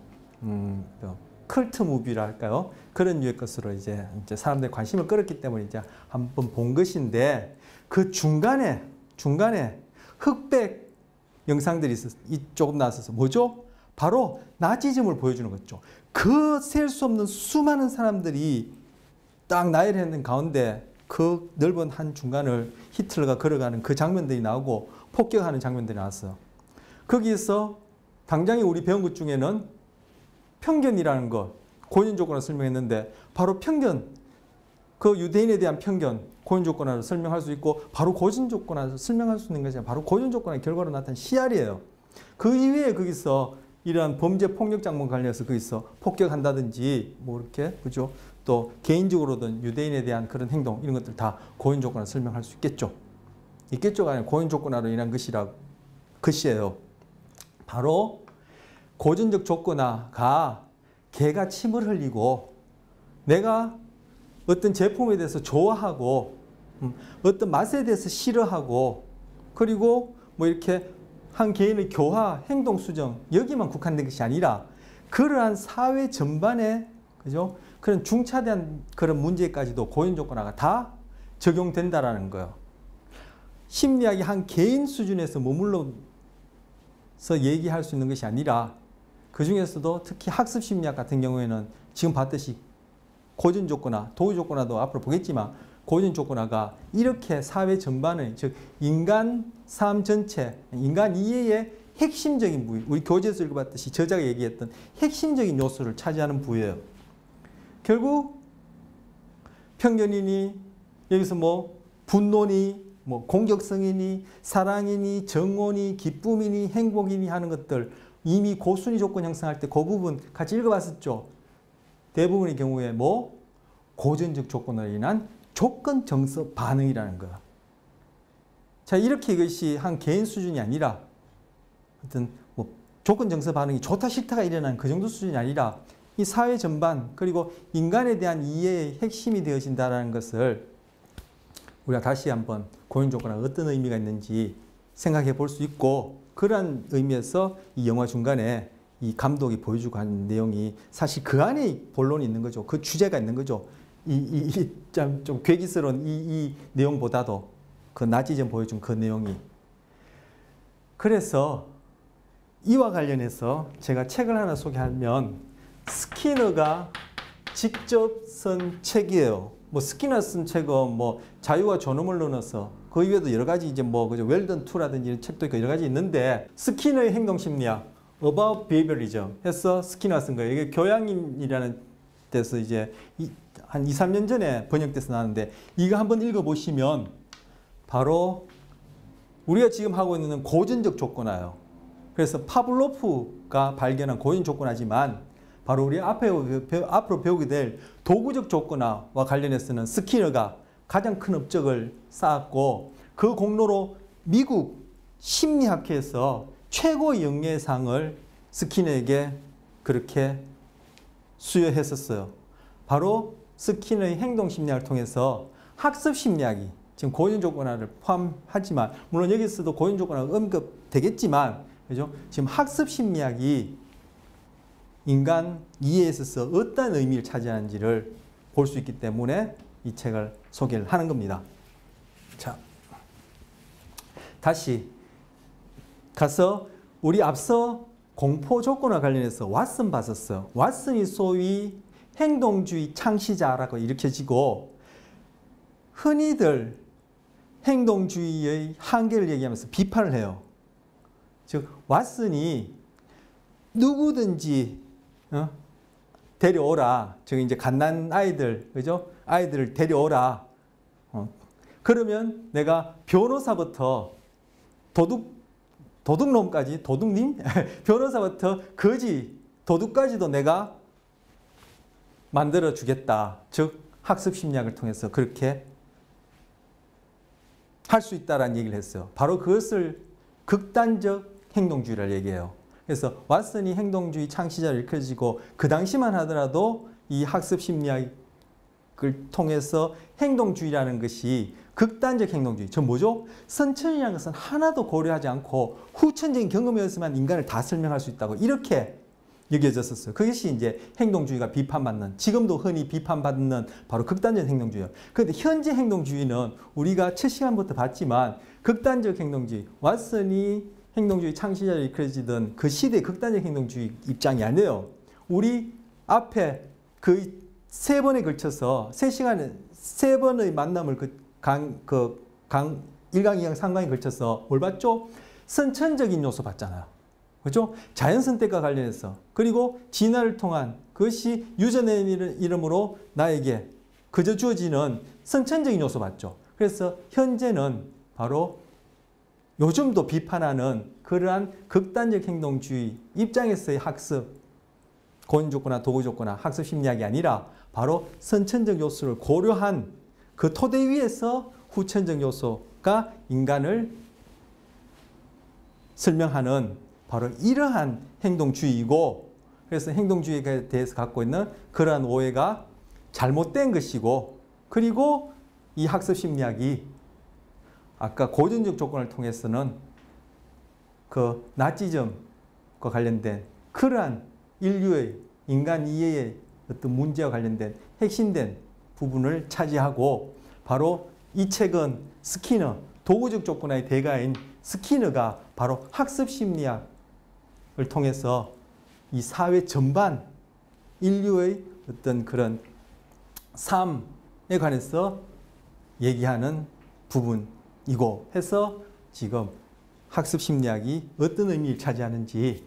컬트 무비라 할까요? 그런 류의 것으로 이제 사람들의 관심을 끌었기 때문에 이제 한번 본 것인데, 그 중간에 흑백 영상들이 조금 나왔어서 뭐죠? 바로 나치즘을 보여주는 거죠. 그 셀 수 없는 수많은 사람들이 딱 나열했는 가운데 그 넓은 한 중간을 히틀러가 걸어가는 그 장면들이 나오고 폭격하는 장면들이 나왔어요. 거기에서 당장에 우리 배운 것 중에는 편견이라는 것, 고인 조건을 설명했는데 바로 편견, 그 유대인에 대한 편견, 고인 조건화로 설명할 수 있고 바로 고진 조건화로 설명할 수 있는 것이 바로 고인 조건화의 결과로 나타난 CR이에요. 그 이외에 거기서 이러한 범죄 폭력 장면 관련해서 거기서 폭격한다든지 뭐 이렇게 그죠? 또 개인적으로든 유대인에 대한 그런 행동 이런 것들 다 고인 조건화로 설명할 수 있겠죠. 있겠죠가 아니라 고인 조건화로 인한 것이에요. 바로 고전적 조건화가 개가 침을 흘리고 내가 어떤 제품에 대해서 좋아하고 어떤 맛에 대해서 싫어하고 그리고 뭐 이렇게 한 개인의 교화, 행동 수정 여기만 국한된 것이 아니라 그러한 사회 전반에 그죠? 그런 중차대한 그런 문제까지도 고인 조건화가 다 적용된다라는 거예요. 심리학이 한 개인 수준에서 머물러서 얘기할 수 있는 것이 아니라 그 중에서도 특히 학습 심리학 같은 경우에는 지금 봤듯이 고전 조건화, 도의 조건화도 앞으로 보겠지만 고전 조건화가 이렇게 사회 전반의 즉 인간 삶 전체, 인간 이해의 핵심적인 부위, 우리 교재에서 읽어봤듯이 저자가 얘기했던 핵심적인 요소를 차지하는 부위예요. 결국 편견이니 여기서 뭐 분노니 뭐 공격성이니 사랑이니 정오니 기쁨이니 행복이니 하는 것들 이미 고순위 조건 형성할 때 그 부분 같이 읽어봤었죠. 대부분의 경우에 뭐 고전적 조건으로 인한 조건 정서 반응이라는 거야. 자, 이렇게 이것이 한 개인 수준이 아니라 어떤 뭐 조건 정서 반응이 좋다 싫다가 일어나는 그 정도 수준이 아니라 이 사회 전반 그리고 인간에 대한 이해의 핵심이 되어진다는 것을 우리가 다시 한번 고인 조건화가 어떤 의미가 있는지 생각해 볼 수 있고, 그러한 의미에서 이 영화 중간에 이 감독이 보여주고 하는 내용이 사실 그 안에 본론이 있는 거죠. 그 주제가 있는 거죠. 좀 괴기스러운 이 내용보다도 그 나치즘 보여준 그 내용이. 그래서 이와 관련해서 제가 책을 하나 소개하면 스키너가 직접 쓴 책이에요. 뭐 스키너 쓴 책은 뭐 자유와 존엄을 넣어서 그 이외에도 여러 가지 이제 뭐 그죠 웰던 2라든지 이런 책도 있고 여러 가지 있는데 스키너의 행동 심리학 About Behaviorism 해서 스키너가 쓴 거예요. 이게 교양인이라는 데서 이제 한 2, 3년 전에 번역돼서 나왔는데 이거 한번 읽어보시면 바로 우리가 지금 하고 있는 고전적 조건화예요. 그래서 파블로프가 발견한 고전 조건화지만 바로 우리 앞으로 배우게 될 도구적 조건화와 관련해서는 스키너가 가장 큰 업적을 쌓았고 그 공로로 미국 심리학회에서 최고의 영예상을 스키너에게 그렇게 수여했었어요. 바로 스키너의 행동심리학을 통해서 학습심리학이 지금 고전조건화를 포함하지만 물론 여기서도 고전조건화가 언급되겠지만 그죠? 지금 학습심리학이 인간 이해에 있어서 어떤 의미를 차지하는지를 볼 수 있기 때문에 이 책을 소개를 하는 겁니다. 자, 다시 가서 우리 앞서 공포 조건과 관련해서 왓슨 봤었어. 왓슨이 소위 행동주의 창시자라고 일으켜지고 흔히들 행동주의의 한계를 얘기하면서 비판을 해요. 즉 왓슨이 누구든지 데려오라. 즉 이제 갓난 아이들, 그죠? 아이들을 데려오라. 그러면 내가 변호사부터 도둑놈까지, 도둑님? 변호사부터 거지, 도둑까지도 내가 만들어 주겠다. 즉 학습 심리학을 통해서 그렇게 할 수 있다라는 얘기를 했어요. 바로 그것을 극단적 행동주의를 얘기해요. 그래서 왓슨이 행동주의 창시자를 일컬어지고 그 당시만 하더라도 이 학습 심리학을 통해서 행동주의라는 것이 극단적 행동주의. 저 뭐죠? 선천이라는 것은 하나도 고려하지 않고 후천적인 경험이었으면 인간을 다 설명할 수 있다고 이렇게 여겨졌었어요. 그것이 이제 행동주의가 비판받는, 지금도 흔히 비판받는 바로 극단적 행동주의예요. 그런데 현재 행동주의는 우리가 첫 시간부터 봤지만 극단적 행동주의, 왓슨이 행동주의 창시자를 이끌어지던 그 시대의 극단적 행동주의 입장이 아니에요. 우리 앞에 그 세 번에 걸쳐서 3시간에 3번의 만남을 1강, 2강, 3강에 걸쳐서 뭘 봤죠? 선천적인 요소 봤잖아요. 그렇죠? 자연선택과 관련해서 그리고 진화를 통한 그것이 유전의 이름으로 나에게 그저 주어지는 선천적인 요소 봤죠. 그래서 현재는 바로 요즘도 비판하는 그러한 극단적 행동주의 입장에서의 학습, 고인조건이나 도구조건이나 학습 심리학이 아니라 바로 선천적 요소를 고려한 그 토대 위에서 후천적 요소가 인간을 설명하는 바로 이러한 행동주의이고, 그래서 행동주의에 대해서 갖고 있는 그러한 오해가 잘못된 것이고, 그리고 이 학습 심리학이 아까 고전적 조건을 통해서는 그 나치즘과 관련된 그러한 인류의 인간 이해의 어떤 문제와 관련된 핵심된 부분을 차지하고, 바로 이 책은 스키너, 도구적 조건의 대가인 스키너가 바로 학습 심리학을 통해서 이 사회 전반 인류의 어떤 그런 삶에 관해서 얘기하는 부분이고 해서 지금 학습 심리학이 어떤 의미를 차지하는지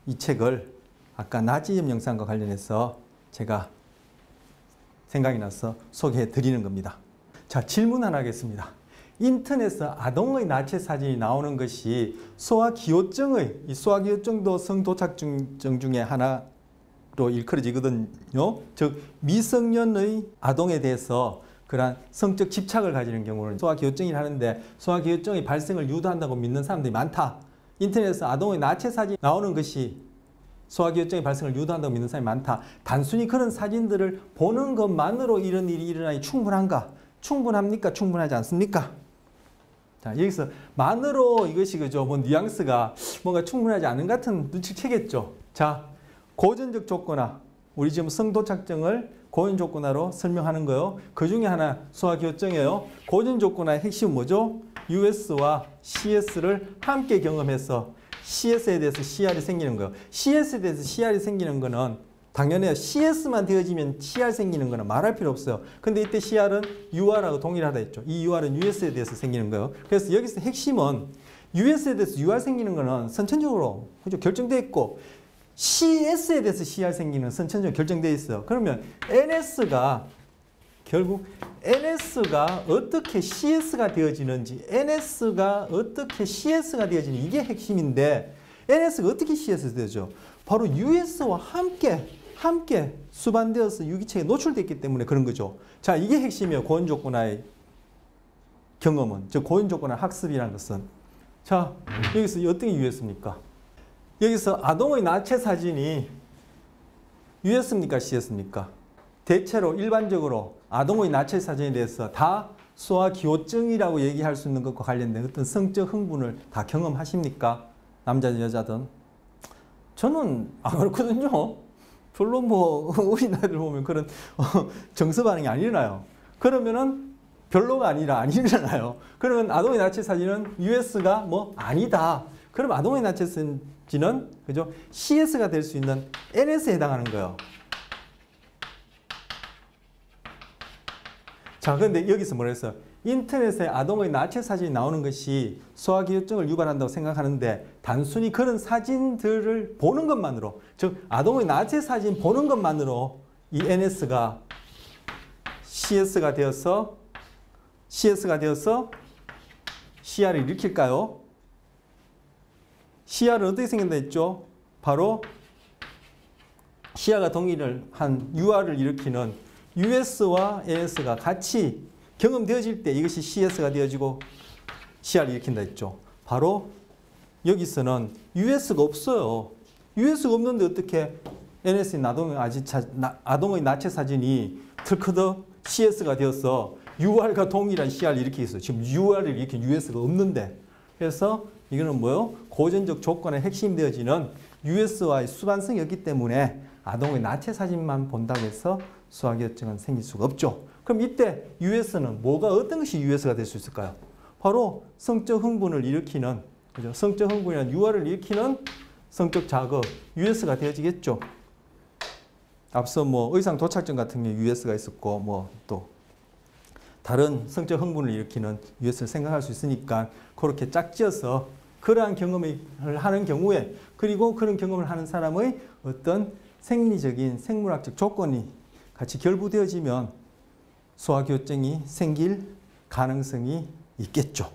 이 책을 아까 나치즘 영상과 관련해서 제가 생각이 나서 소개해 드리는 겁니다. 자, 질문 하나 하겠습니다. 인터넷에서 아동의 나체 사진이 나오는 것이 소아기호증의, 이 소아기호증도 성도착증 중에 하나로 일컬어지거든요. 즉 미성년의 아동에 대해서 그러한 성적 집착을 가지는 경우는 소아기호증이 하는데, 소아기호증의 발생을 유도한다고 믿는 사람들이 많다. 인터넷에서 아동의 나체 사진이 나오는 것이 소아기호증의 발생을 유도한다고 믿는 사람이 많다. 단순히 그런 사진들을 보는 것만으로 이런 일이 일어나니 충분한가? 충분합니까? 충분하지 않습니까? 자, 여기서 만으로 이것이 그죠? 뭐 뉘앙스가 뭔가 충분하지 않은 것 같은 눈치채겠죠. 자, 고전적 조건화. 우리 지금 성도착증을 고전 조건화로 설명하는 거요. 그 중에 하나 소아기호증이에요. 고전 조건화의 핵심은 뭐죠? US와 CS를 함께 경험해서 CS에 대해서 CR이 생기는 거예요. CS에 대해서 CR이 생기는 거는 당연해요. CS만 되어지면 CR 생기는 거는 말할 필요 없어요. 근데 이때 CR은 UR하고 동일하다 했죠. 이 UR은 US에 대해서 생기는 거예요. 그래서 여기서 핵심은 US에 대해서 UR 생기는 거는 선천적으로 그죠? 결정되어 있고, CS에 대해서 CR 생기는 선천적으로 결정되어 있어요. 그러면 NS가 결국 NS가 어떻게 CS가 되어지는지, NS가 어떻게 CS가 되어지는지 이게 핵심인데, NS가 어떻게 CS가 되죠? 바로 US와 함께 수반되어서 유기체에 노출됐기 때문에 그런 거죠. 자, 이게 핵심이에요. 고연조건화의 경험은. 즉 고연조건화 학습이라는 것은. 자, 여기서 어떻게 US입니까? 여기서 아동의 나체 사진이 US입니까? CS입니까? 대체로 일반적으로 아동의 나체 사진에 대해서 다 소아기호증이라고 얘기할 수 있는 것과 관련된 어떤 성적 흥분을 다 경험하십니까? 남자든 여자든. 저는 안 그렇거든요. 별로 뭐 어린아이들 보면 그런 정서 반응이 안 일어나요. 그러면은 별로가 아니라 아니잖아요. 그러면 아동의 나체 사진은 US가 뭐 아니다. 그럼 아동의 나체 사진은 그죠? CS가 될 수 있는 NS에 해당하는 거예요. 자, 그런데 여기서 뭐라 했어요? 인터넷에 아동의 나체 사진이 나오는 것이 소아기혈증을 유발한다고 생각하는데 단순히 그런 사진들을 보는 것만으로, 즉 아동의 나체 사진 보는 것만으로 이 NS가 CS가 되어서 CR을 일으킬까요? CR은 어떻게 생긴다 했죠? 바로 CR과 동일을 한 UR을 일으키는 US와 NS가 같이 경험되어질 때 이것이 CS가 되어지고 CR을 일으킨다 했죠. 바로 여기서는 US가 없어요. US가 없는데 어떻게 NS인 아동의 나체 사진이 틀커덕 CS가 되어서 UR과 동일한 CR을 일으키겠어요. 지금 UR을 일으킨 US가 없는데. 그래서 이거는 뭐요? 고전적 조건의 핵심 되어지는 US와의 수반성이었기 때문에 아동의 나체 사진만 본다고 해서 소아기혈증은 생길 수가 없죠. 그럼 이때 US는 어떤 것이 US가 될 수 있을까요? 바로 성적 흥분을 일으키는, 그죠? 성적 흥분이란 UR을 일으키는 성적 자극, US가 되어지겠죠. 앞서 뭐 의상 도착증 같은 게 US가 있었고, 뭐 또 다른 성적 흥분을 일으키는 US를 생각할 수 있으니까 그렇게 짝지어서 그러한 경험을 하는 경우에, 그리고 그런 경험을 하는 사람의 어떤 생리적인 생물학적 조건이 같이 결부되어지면 소아기혈증이 생길 가능성이 있겠죠.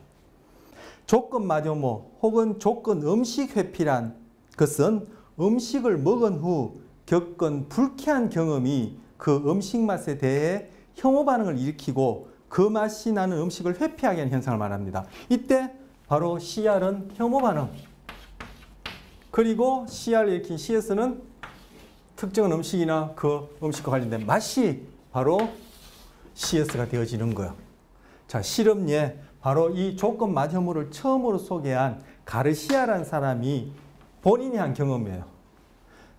조건 마조모 혹은 조건 음식 회피란 것은 음식을 먹은 후 겪은 불쾌한 경험이 그 음식 맛에 대해 혐오 반응을 일으키고 그 맛이 나는 음식을 회피하게 하는 현상을 말합니다. 이때 바로 CR은 혐오 반응, 그리고 CR을 일으킨 CS는 특정한 음식이나 그 음식과 관련된 맛이 바로 CS가 되어지는 거예요. 자, 실험예 바로 이 조건 맛 혐오를 처음으로 소개한 가르시아라는 사람이 본인이 한 경험이에요.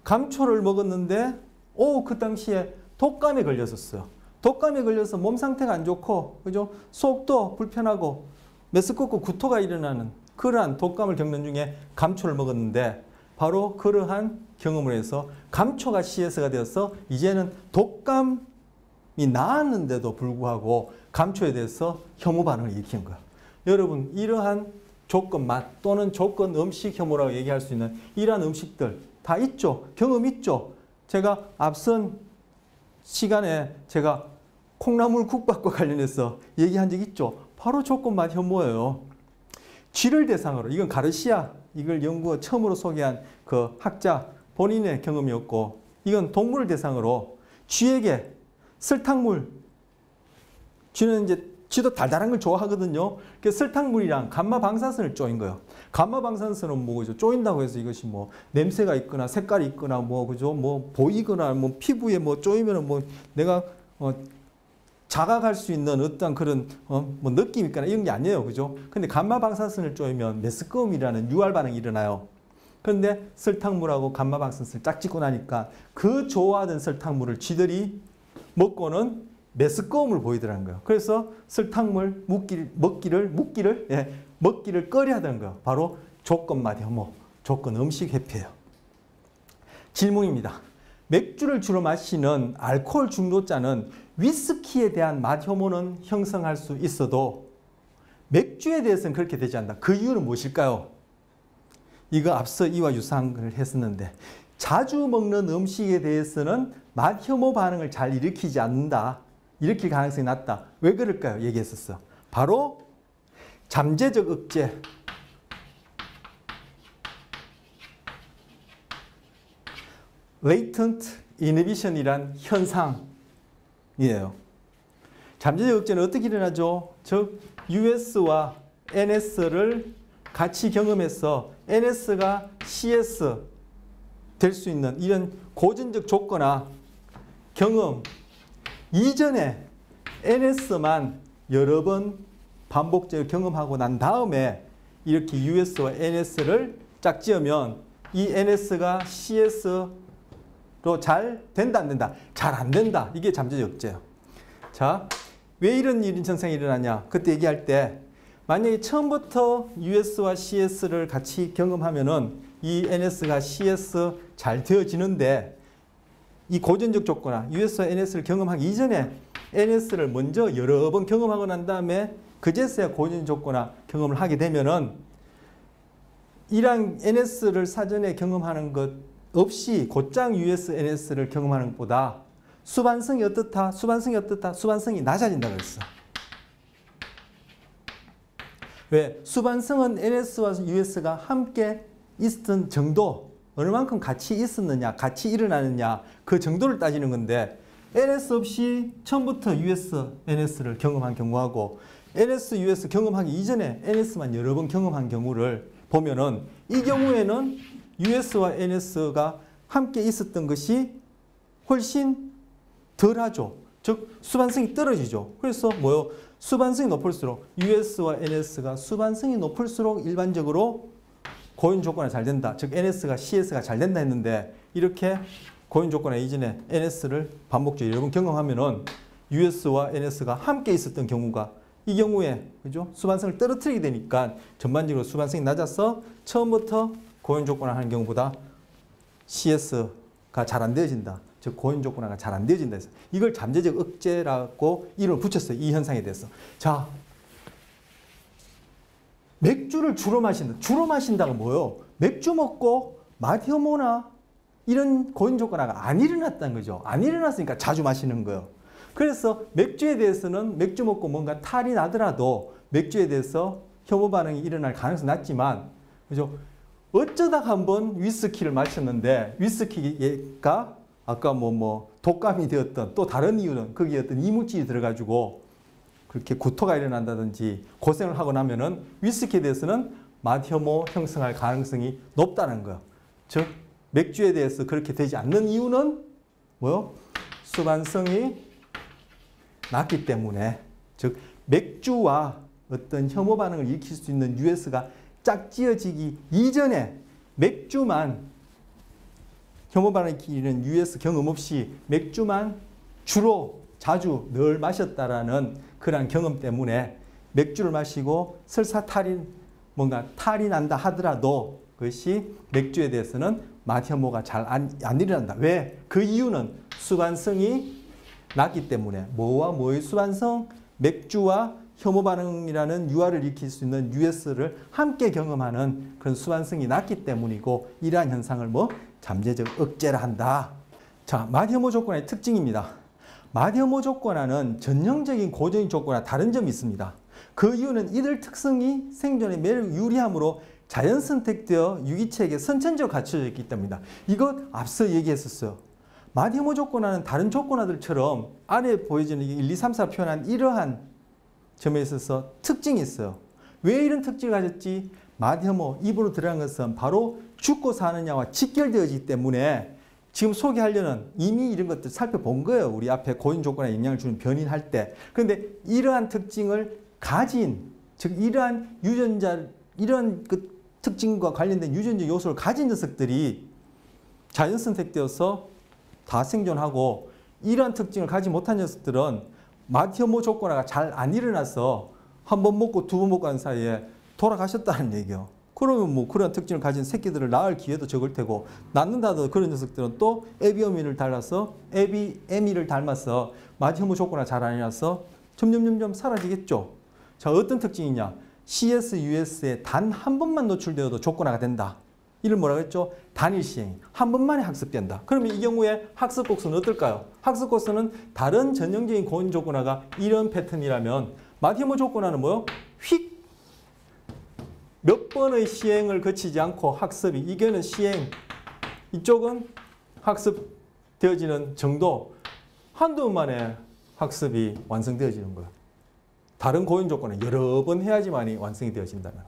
감초를 먹었는데 그 당시에 독감에 걸렸었어요. 독감에 걸려서 몸 상태가 안 좋고, 그죠? 속도 불편하고 메스껍고 구토가 일어나는 그러한 독감을 겪는 중에 감초를 먹었는데 바로 그러한 경험을 해서 감초가 CS가 되어서 이제는 독감이 나았는데도 불구하고 감초에 대해서 혐오 반응을 일으키는 거예요. 여러분, 이러한 조건 맛 또는 조건 음식 혐오라고 얘기할 수 있는 이러한 음식들 다 있죠. 경험 있죠. 제가 앞선 시간에 제가 콩나물 국밥과 관련해서 얘기한 적 있죠. 바로 조건 맛 혐오예요. 쥐를 대상으로, 이건 가르시아, 이걸 처음으로 소개한 그 학자 본인의 경험이었고, 이건 동물을 대상으로 쥐에게 설탕물, 쥐는 이제 쥐도 달달한 걸 좋아하거든요. 그래서 설탕물이랑 감마 방사선을 쪼인 거예요. 감마 방사선은 뭐죠? 쪼인다고 해서 이것이 뭐 냄새가 있거나 색깔이 있거나 뭐 그죠? 뭐 보이거나 뭐 피부에 뭐 쪼이면은 뭐 내가 자각할 수 있는 어떤 그런 뭐 느낌이 있거나 이런 게 아니에요. 그죠? 근데 감마 방사선을 쪼이면 메스꺼움이라는 유알 반응이 일어나요. 그런데 설탕물하고 감마 방사선을 짝 찍고 나니까 그 좋아하던 설탕물을 쥐들이 먹고는 메스꺼움을 보이더라는 거예요. 그래서 설탕물 먹기를 꺼려 하던 거예요. 바로 조건 맛 혐오, 조건 음식 회피예요. 질문입니다. 맥주를 주로 마시는 알코올 중독자는 위스키에 대한 맛 혐오는 형성할 수 있어도 맥주에 대해서는 그렇게 되지 않는다. 그 이유는 무엇일까요? 이거 앞서 이와 유사한 걸 했었는데, 자주 먹는 음식에 대해서는 맛 혐오 반응을 잘 일으키지 않는다. 일으킬 가능성이 낮다. 왜 그럴까요? 얘기했었어. 바로 잠재적 억제, latent inhibition이란 현상이에요. 잠재적 억제는 어떻게 일어나죠? 즉 US와 NS를 같이 경험해서 NS가 CS 될 수 있는 이런 고전적 조건화 경험 이전에 NS만 여러 번 반복적으로 경험하고 난 다음에 이렇게 US와 NS를 짝지으면 이 NS가 CS로 잘 된다 안 된다? 잘 안 된다. 이게 잠재적 억제예요. 자, 왜 이런 현상이 일어나냐? 그때 얘기할 때 만약에 처음부터 US와 CS를 같이 경험하면은 이 NS가 CS 잘 되어지는데 이 고전적 조건화 US와 NS를 경험하기 이전에 NS를 먼저 여러 번 경험하고 난 다음에 그제서야 고전적 조건화 경험을 하게 되면은 이랑 NS를 사전에 경험하는 것 없이 곧장 US, NS를 경험하는 것보다 수반성이 어떻다? 수반성이 어떻다? 수반성이 낮아진다 그랬어. 왜? 수반성은 NS와 US가 함께 있었던 정도, 어느 만큼 같이 있었느냐, 같이 일어나느냐 그 정도를 따지는 건데 NS 없이 처음부터 US, NS를 경험한 경우하고 NS, US 경험하기 이전에 NS만 여러 번 경험한 경우를 보면은 이 경우에는 US와 NS가 함께 있었던 것이 훨씬 덜하죠. 즉 수반성이 떨어지죠. 그래서 뭐요? 수반성이 높을수록 US와 NS가 수반성이 높을수록 일반적으로 고연 조건화 잘 된다. 즉 NS가 CS가 잘 된다 했는데 이렇게 고연 조건화 이전에 NS를 반복적으로 여러 번 경험하면은 US와 NS가 함께 있었던 경우가 이 경우에 그죠? 수반성을 떨어뜨리게 되니까 전반적으로 수반성이 낮아서 처음부터 고연 조건화 하는 경우보다 CS가 잘 안 되어진다. 즉 고연 조건화가 잘 안 되어진다 해서 이걸 잠재적 억제라고 이름을 붙였어요. 이 현상에 대해서. 자, 맥주를 주로 마신다. 주로 마신다가 뭐예요? 맥주 먹고 마디호모나 이런 고연 조건화가 안 일어났다는 거죠. 안 일어났으니까 자주 마시는 거예요. 그래서 맥주에 대해서는 맥주 먹고 뭔가 탈이 나더라도 맥주에 대해서 혐오 반응이 일어날 가능성이 낮지만 그죠? 어쩌다가 한번 위스키를 마셨는데 위스키가 아까 독감이 되었던 또 다른 이유는 거기에 어떤 이물질이 들어가지고 그렇게 구토가 일어난다든지 고생을 하고 나면은 위스키에 대해서는 마디혐오 형성할 가능성이 높다는 거예요. 즉 맥주에 대해서 그렇게 되지 않는 이유는 뭐요? 수반성이 낮기 때문에 즉 맥주와 어떤 혐오 반응을 일으킬 수 있는 US가 짝지어지기 이전에 맥주만 혐오 반응을 일으키는 US 경험 없이 맥주만 주로 자주 늘 마셨다라는 그런 경험 때문에 맥주를 마시고 설사 뭔가 탈이 난다 하더라도 그것이 맥주에 대해서는 맛혐오가 잘 안 일어난다. 왜? 그 이유는 수반성이 낮기 때문에 뭐와 뭐의 수반성? 맥주와 혐오 반응이라는 유화를 일으킬 수 있는 US를 함께 경험하는 그런 수반성이 낮기 때문이고 이러한 현상을 잠재적 억제를 한다. 자, 맛혐오 조건의 특징입니다. 맛혐오 조건화는 전형적인 고전인 조건과 다른 점이 있습니다. 그 이유는 이들 특성이 생존에 매우 유리하므로 자연 선택되어 유기체에게 선천적으로 갖춰져 있기 때문입니다. 이거 앞서 얘기했었어요. 맛혐오 조건화는 다른 조건화들처럼 아래 보여지는 1, 2, 3, 4 표현한 이러한 점에 있어서 특징이 있어요. 왜 이런 특징을 가졌지? 맛혐오, 입으로 들어간 것은 바로 죽고 사느냐와 직결되어지기 때문에 지금 소개하려는 이미 이런 것들 살펴본 거예요. 우리 앞에 고연 조건에 영향을 주는 변인할 때. 그런데 이러한 특징을 가진, 즉 이러한 유전자, 이런 그 특징과 관련된 유전자 요소를 가진 녀석들이 자연 선택되어서 다 생존하고 이러한 특징을 가지 못한 녀석들은 맛혐오 조건화가 잘 안 일어나서 한 번 먹고 두 번 먹고 하는 사이에 돌아가셨다는 얘기예요. 그러면 그런 특징을 가진 새끼들을 낳을 기회도 적을 테고 낳는다도 그런 녀석들은 또 에비어미를 닮아서 에비에미를 닮아서 맛혐오 조건화 잘 안 일어나서 점점 사라지겠죠. 자, 어떤 특징이냐? CS, US에 단 한 번만 노출되어도 조건화가 된다. 이를 뭐라고 했죠? 단일 시행. 한 번만에 학습된다. 그러면 이 경우에 학습 곡수는 어떨까요? 학습 곡수는 다른 전형적인 고연 조건화가 이런 패턴이라면 맛혐오 조건화는 뭐요? 휙! 몇 번의 시행을 거치지 않고 학습이, 이거는 시행, 이쪽은 학습되어지는 정도, 한두 번 만에 학습이 완성되어지는 거예요. 다른 고연 조건은 여러 번 해야지만이 완성이 되어진다는.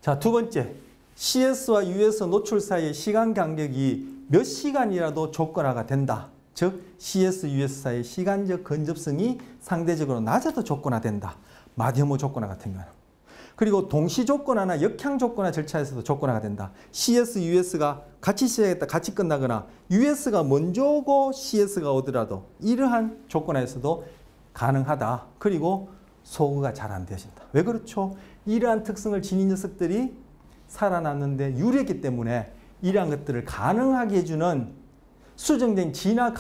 자, 두 번째. CS와 US 노출 사이의 시간 간격이 몇 시간이라도 조건화가 된다. 즉 CS, US 사이의 시간적 근접성이 상대적으로 낮아도 조건화된다. 맛혐오 조건화 같은 경우는. 그리고 동시 조건화나 역향 조건화 절차에서도 조건화가 된다. CS, US가 같이 시작했다 같이 끝나거나 US가 먼저 오고 CS가 오더라도 이러한 조건화에서도 가능하다. 그리고 소거가 잘 안 되어진다. 왜 그렇죠? 이러한 특성을 지닌 녀석들이 살아났는데 유리했기 때문에 이러한 것들을 가능하게 해주는 수정된 진화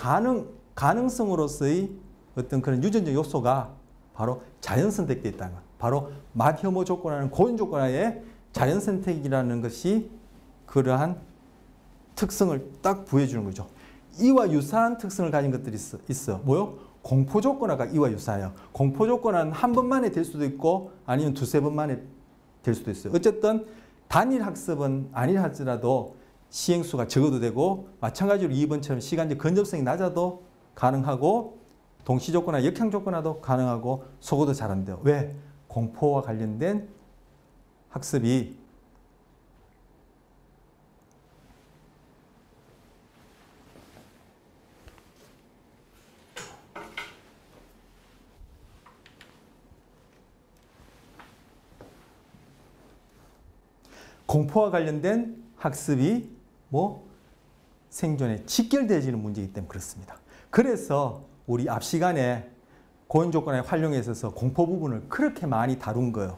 가능성으로서의 어떤 그런 유전적 요소가 바로 자연 선택되어 있다는 것. 바로 맏혐오 조건하는 고연 조건하에 자연 선택이라는 것이 그러한 특성을 딱 부여해주는 거죠. 이와 유사한 특성을 가진 것들이 있어. 뭐요? 공포 조건화가 이와 유사해요. 공포 조건화는 한 번만에 될 수도 있고 아니면 두세 번만에 될 수도 있어요. 어쨌든 단일 학습은 아니라 할지라도 시행수가 적어도 되고 마찬가지로 2번처럼 시간적 근접성이 낮아도 가능하고 동시 조건화, 역행 조건화도 가능하고 소거도 잘 안 돼요. 왜? 공포와 관련된 학습이 공포와 관련된 학습이 생존에 직결되어지는 문제이기 때문에 그렇습니다. 그래서 우리 앞 시간에 고연 조건의 활용에 있어서 공포 부분을 그렇게 많이 다룬 거예요.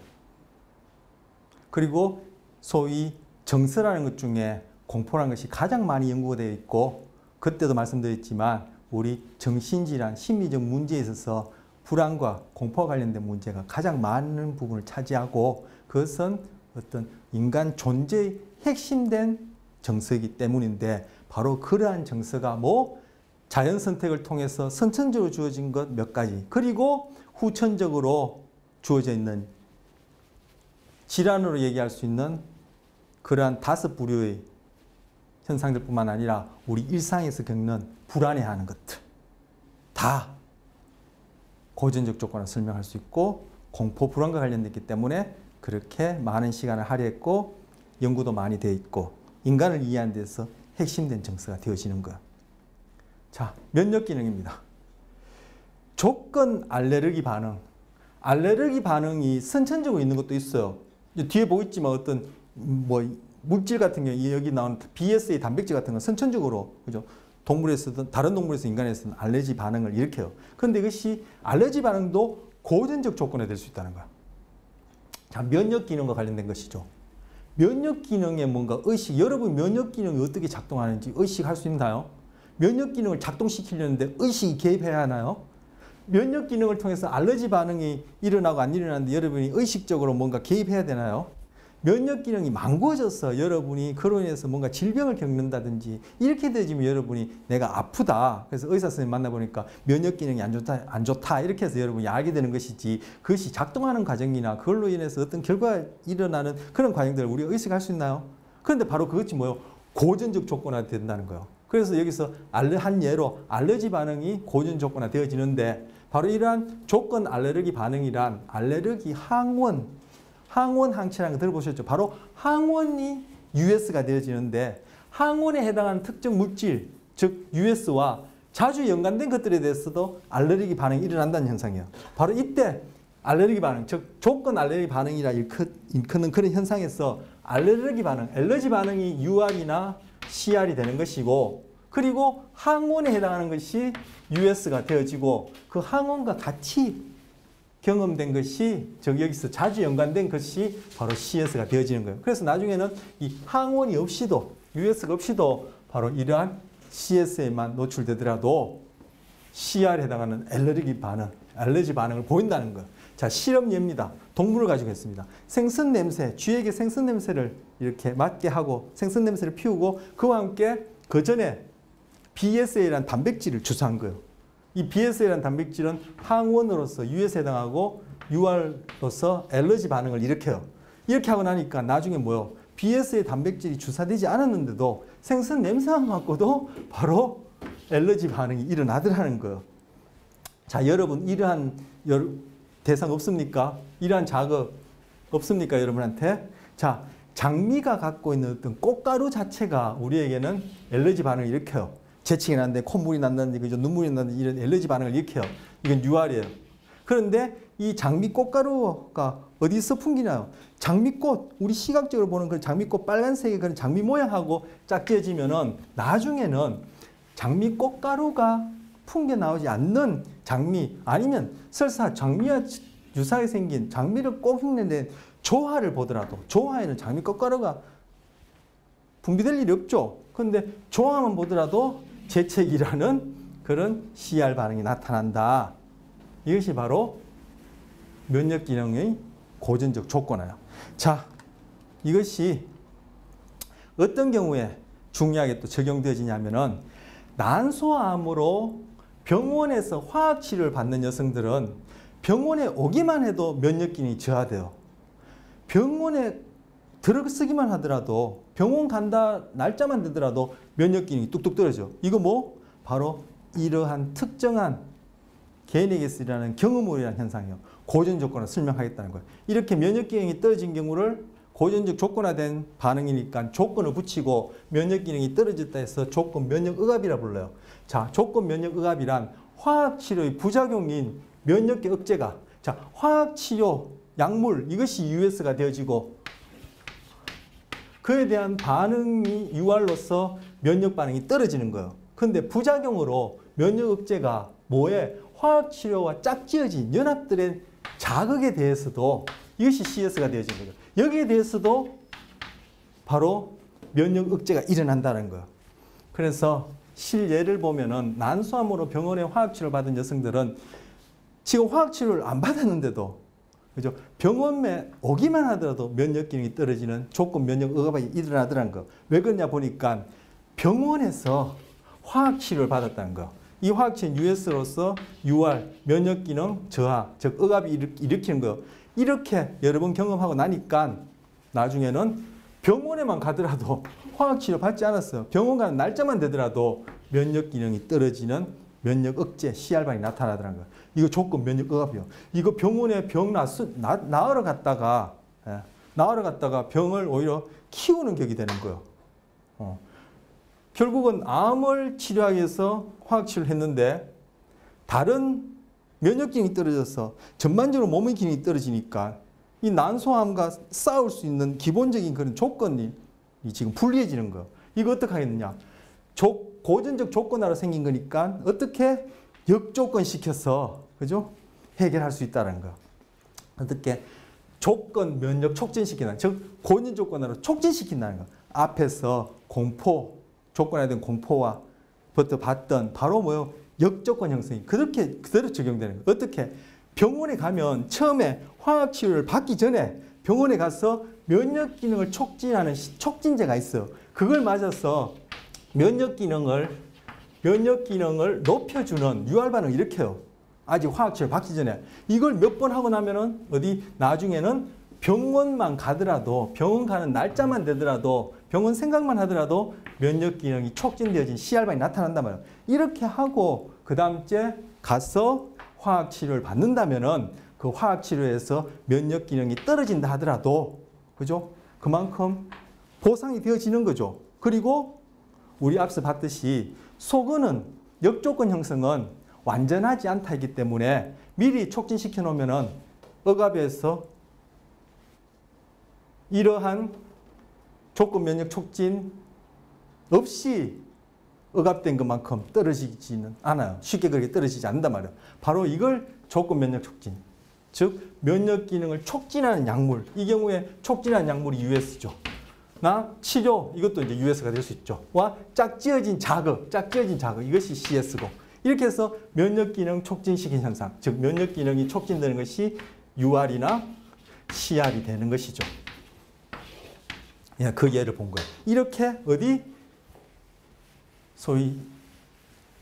그리고 소위 정서라는 것 중에 공포라는 것이 가장 많이 연구가 되어 있고 그때도 말씀드렸지만 우리 정신질환, 심리적 문제에 있어서 불안과 공포와 관련된 문제가 가장 많은 부분을 차지하고 그것은 어떤 인간 존재의 핵심된 정서이기 때문인데 바로 그러한 정서가 자연 선택을 통해서 선천적으로 주어진 것 몇 가지 그리고 후천적으로 주어져 있는 질환으로 얘기할 수 있는 그러한 5부류의 현상들뿐만 아니라 우리 일상에서 겪는 불안해하는 것들 다 고전적 조건을 설명할 수 있고 공포 불안과 관련됐기 때문에 그렇게 많은 시간을 할애했고 연구도 많이 되어 있고 인간을 이해하는 데서 핵심된 정서가 되어지는 것. 자, 면역 기능입니다. 조건 알레르기 반응. 알레르기 반응이 선천적으로 있는 것도 있어요. 뒤에 보겠지만 어떤 물질 같은 경우 여기 나오는 BSA 단백질 같은 건 선천적으로 그죠? 동물에서든 다른 동물에서 인간에서는 알레르기 반응을 일으켜요. 그런데 이것이 알레르기 반응도 고전적 조건에 될 수 있다는 거야. 자, 면역 기능과 관련된 것이죠. 면역 기능에 뭔가 의식, 여러분 면역 기능이 어떻게 작동하는지 의식할 수 있나요? 면역 기능을 작동시키려는데 의식이 개입해야 하나요? 면역 기능을 통해서 알레르기 반응이 일어나고 안 일어나는데 여러분이 의식적으로 뭔가 개입해야 되나요? 면역 기능이 망고져서 여러분이 그로 인해서 뭔가 질병을 겪는다든지 이렇게 되지면 여러분이 내가 아프다. 그래서 의사 선생님 만나보니까 면역 기능이 안 좋다. 이렇게 해서 여러분이 알게 되는 것이지 그것이 작동하는 과정이나 그걸로 인해서 어떤 결과가 일어나는 그런 과정들을 우리가 의식할 수 있나요? 그런데 바로 그것이 고전적 조건화 된다는 거예요. 그래서 여기서 한 예로 알레르기 반응이 고전 조건화 되어지는데 바로 이러한 조건 알레르기 반응이란 알레르기 항원 항체라는 거 들어보셨죠? 바로 항원이 US가 되어지는데 항원에 해당하는 특정 물질, 즉 US와 자주 연관된 것들에 대해서도 알레르기 반응이 일어난다는 현상이에요. 바로 이때 알레르기 반응, 즉 조건 알레르기 반응이라 일컫는 그런 현상에서 알레르기 반응, 알레르기 반응이 UR이나 CR이 되는 것이고 그리고 항원에 해당하는 것이 US가 되어지고 그 항원과 같이 경험된 것이 여기서 자주 연관된 것이 바로 CS가 되어지는 거예요. 그래서 나중에는 이 항원이 없이도 US가 없이도 바로 이러한 CS에만 노출되더라도 CR에 해당하는 알레르기 반응을 보인다는 거예요. 자, 실험 예입니다. 동물을 가지고 했습니다. 생선 냄새, 쥐에게 생선 냄새를 이렇게 맡게 하고 생선 냄새를 피우고 그와 함께 그 전에 BSA라는 단백질을 주사한 거예요. 이 BSA라는 단백질은 항원으로서 US에 해당하고 UR로서 알레르기 반응을 일으켜요. 이렇게 하고 나니까 나중에 BSA 단백질이 주사되지 않았는데도 생선 냄새만 맡고도 바로 알레르기 반응이 일어나더라는 거예요. 자, 여러분 이러한 대상 없습니까? 이러한 자극 없습니까? 여러분한테? 자, 장미가 갖고 있는 어떤 꽃가루 자체가 우리에게는 알레르기 반응을 일으켜요. 재채기 난다든지 콧물이 난다든지 눈물이 난다든지 이런 알레르기 반응을 일으켜요. 이건 UR이에요. 그런데 이 장미 꽃가루가 어디서 풍기나요? 장미꽃, 우리 시각적으로 보는 그 장미꽃 빨간색의 그런 장미 모양하고 짝지어지면은 나중에는 장미 꽃가루가 풍겨 나오지 않는 장미 아니면 설사 장미와 유사하게 생긴 장미를 꼭 흉내낸 조화를 보더라도 조화에는 장미 꽃가루가 분비될 일이 없죠. 그런데 조화만 보더라도 재채기라는 그런 CR 반응이 나타난다. 이것이 바로 면역 기능의 고전적 조건이에요. 자, 이것이 어떤 경우에 중요하게 또 적용되어지냐면은 난소암으로 병원에서 화학 치료를 받는 여성들은 병원에 오기만 해도 면역 기능이 저하돼요. 병원에 들어서기만 하더라도 병원 간다 날짜만 되더라도 면역 기능이 뚝뚝 떨어져. 이거 뭐? 바로 이러한 특정한 개인에게서 일어나는 경험으로 인한 현상이에요. 고전 조건을 설명하겠다는 거예요. 이렇게 면역 기능이 떨어진 경우를 고전적 조건화된 반응이니까 조건을 붙이고 면역 기능이 떨어졌다 해서 조건 면역 억압이라 불러요. 자, 조건 면역 억압이란 화학 치료의 부작용인 면역계 억제가, 자, 화학 치료 약물 이것이 US가 되어지고 그에 대한 반응이 유발로서 면역 반응이 떨어지는 거예요. 근데 부작용으로 면역 억제가 뭐에? 화학 치료와 짝지어진 연합들의 자극에 대해서도 이것이 CS가 되어지는 거죠. 여기에 대해서도 바로 면역 억제가 일어난다는 거예요. 그래서 실예를 보면은 난소암으로 병원에 화학 치료를 받은 여성들은 지금 화학 치료를 안 받았는데도 그죠? 병원에 오기만 하더라도 면역 기능이 떨어지는 조건 면역 억압이 일어나더라는 거. 왜 그러냐 보니까 병원에서 화학 치료를 받았다는 거. 이 화학 치료는 US로서 UR, 면역 기능 저하, 즉 억압이 일으키는 거. 이렇게 여러 번 경험하고 나니까 나중에는 병원에만 가더라도 화학 치료 받지 않았어요. 병원 가는 날짜만 되더라도 면역 기능이 떨어지는 면역 억제, CR반이 나타나더라는 거예요. 이거 조건 면역 억압이요. 이거 병원에 병 나으러 갔다가 병을 오히려 키우는 격이 되는 거예요. 결국은 암을 치료하기 위해서 화학 치료를 했는데 다른 면역 기능이 떨어져서 전반적으로 몸의 기능이 떨어지니까 이 난소암과 싸울 수 있는 기본적인 그런 조건이 지금 불리해지는 거예요. 이거 어떻게 하겠느냐? 고전적 조건화로 생긴 거니까 어떻게 역조건 시켜서 그죠? 해결할 수 있다는 거. 어떻게 조건 면역 촉진시키는, 즉 고전 조건화로 촉진시킨다는 거. 앞에서 공포, 조건화된 공포와부터 봤던 바로 뭐요? 역조건 형성이 그렇게 그대로 적용되는 거예요. 어떻게? 병원에 가면 처음에 화학 치료를 받기 전에 병원에 가서 면역 기능을 촉진하는 촉진제가 있어요. 그걸 맞아서 면역 기능을 높여주는 유발 반응을 일으켜요. 아직 화학 치료 받기 전에. 이걸 몇 번 하고 나면은 나중에는 병원만 가더라도 병원 가는 날짜만 되더라도 병원 생각만 하더라도 면역 기능이 촉진되어진 CR반이 나타난단 말이에요. 이렇게 하고 그 다음째 가서 화학 치료를 받는다면은 그 화학 치료에서 면역 기능이 떨어진다 하더라도 그죠? 그만큼 보상이 되어지는 거죠. 그리고 우리 앞서 봤듯이 속어는 역조건 형성은 완전하지 않다 했기 때문에 미리 촉진시켜 놓으면은 억압에서 이러한 조건 면역 촉진 없이 억압된 것만큼 떨어지지는 않아요. 쉽게 그렇게 떨어지지 않는단 말이에요. 바로 이걸 조건 면역 촉진. 즉 면역 기능을 촉진하는 약물. 이 경우에 촉진하는 약물이 US죠. 나 치료 이것도 이제 US가 될 수 있죠. 와 짝지어진 자극 이것이 CS고 이렇게 해서 면역 기능 촉진시킨 현상, 즉 면역 기능이 촉진되는 것이 UR이나 CR이 되는 것이죠. 예, 그 예를 본 거예요. 이렇게 소위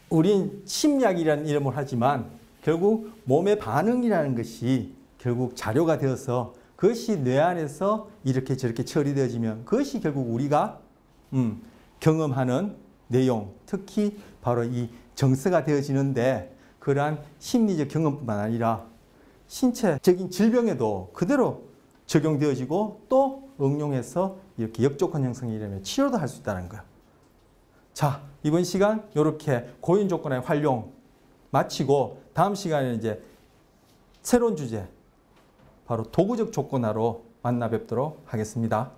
우린 심리학이라는 이름을 하지만 결국 몸의 반응이라는 것이 결국 자료가 되어서 그것이 뇌 안에서 이렇게 저렇게 처리되어지면 그것이 결국 우리가 경험하는 내용, 특히 바로 이 정서가 되어지는데 그러한 심리적 경험뿐만 아니라 신체적인 질병에도 그대로 적용되어지고 또 응용해서 이렇게 역조건 형성이 이러면 치료도 할 수 있다는 거예요. 자, 이번 시간 이렇게 고인 조건의 활용 마치고 다음 시간에는 이제 새로운 주제 바로 도구적 조건화로 만나 뵙도록 하겠습니다.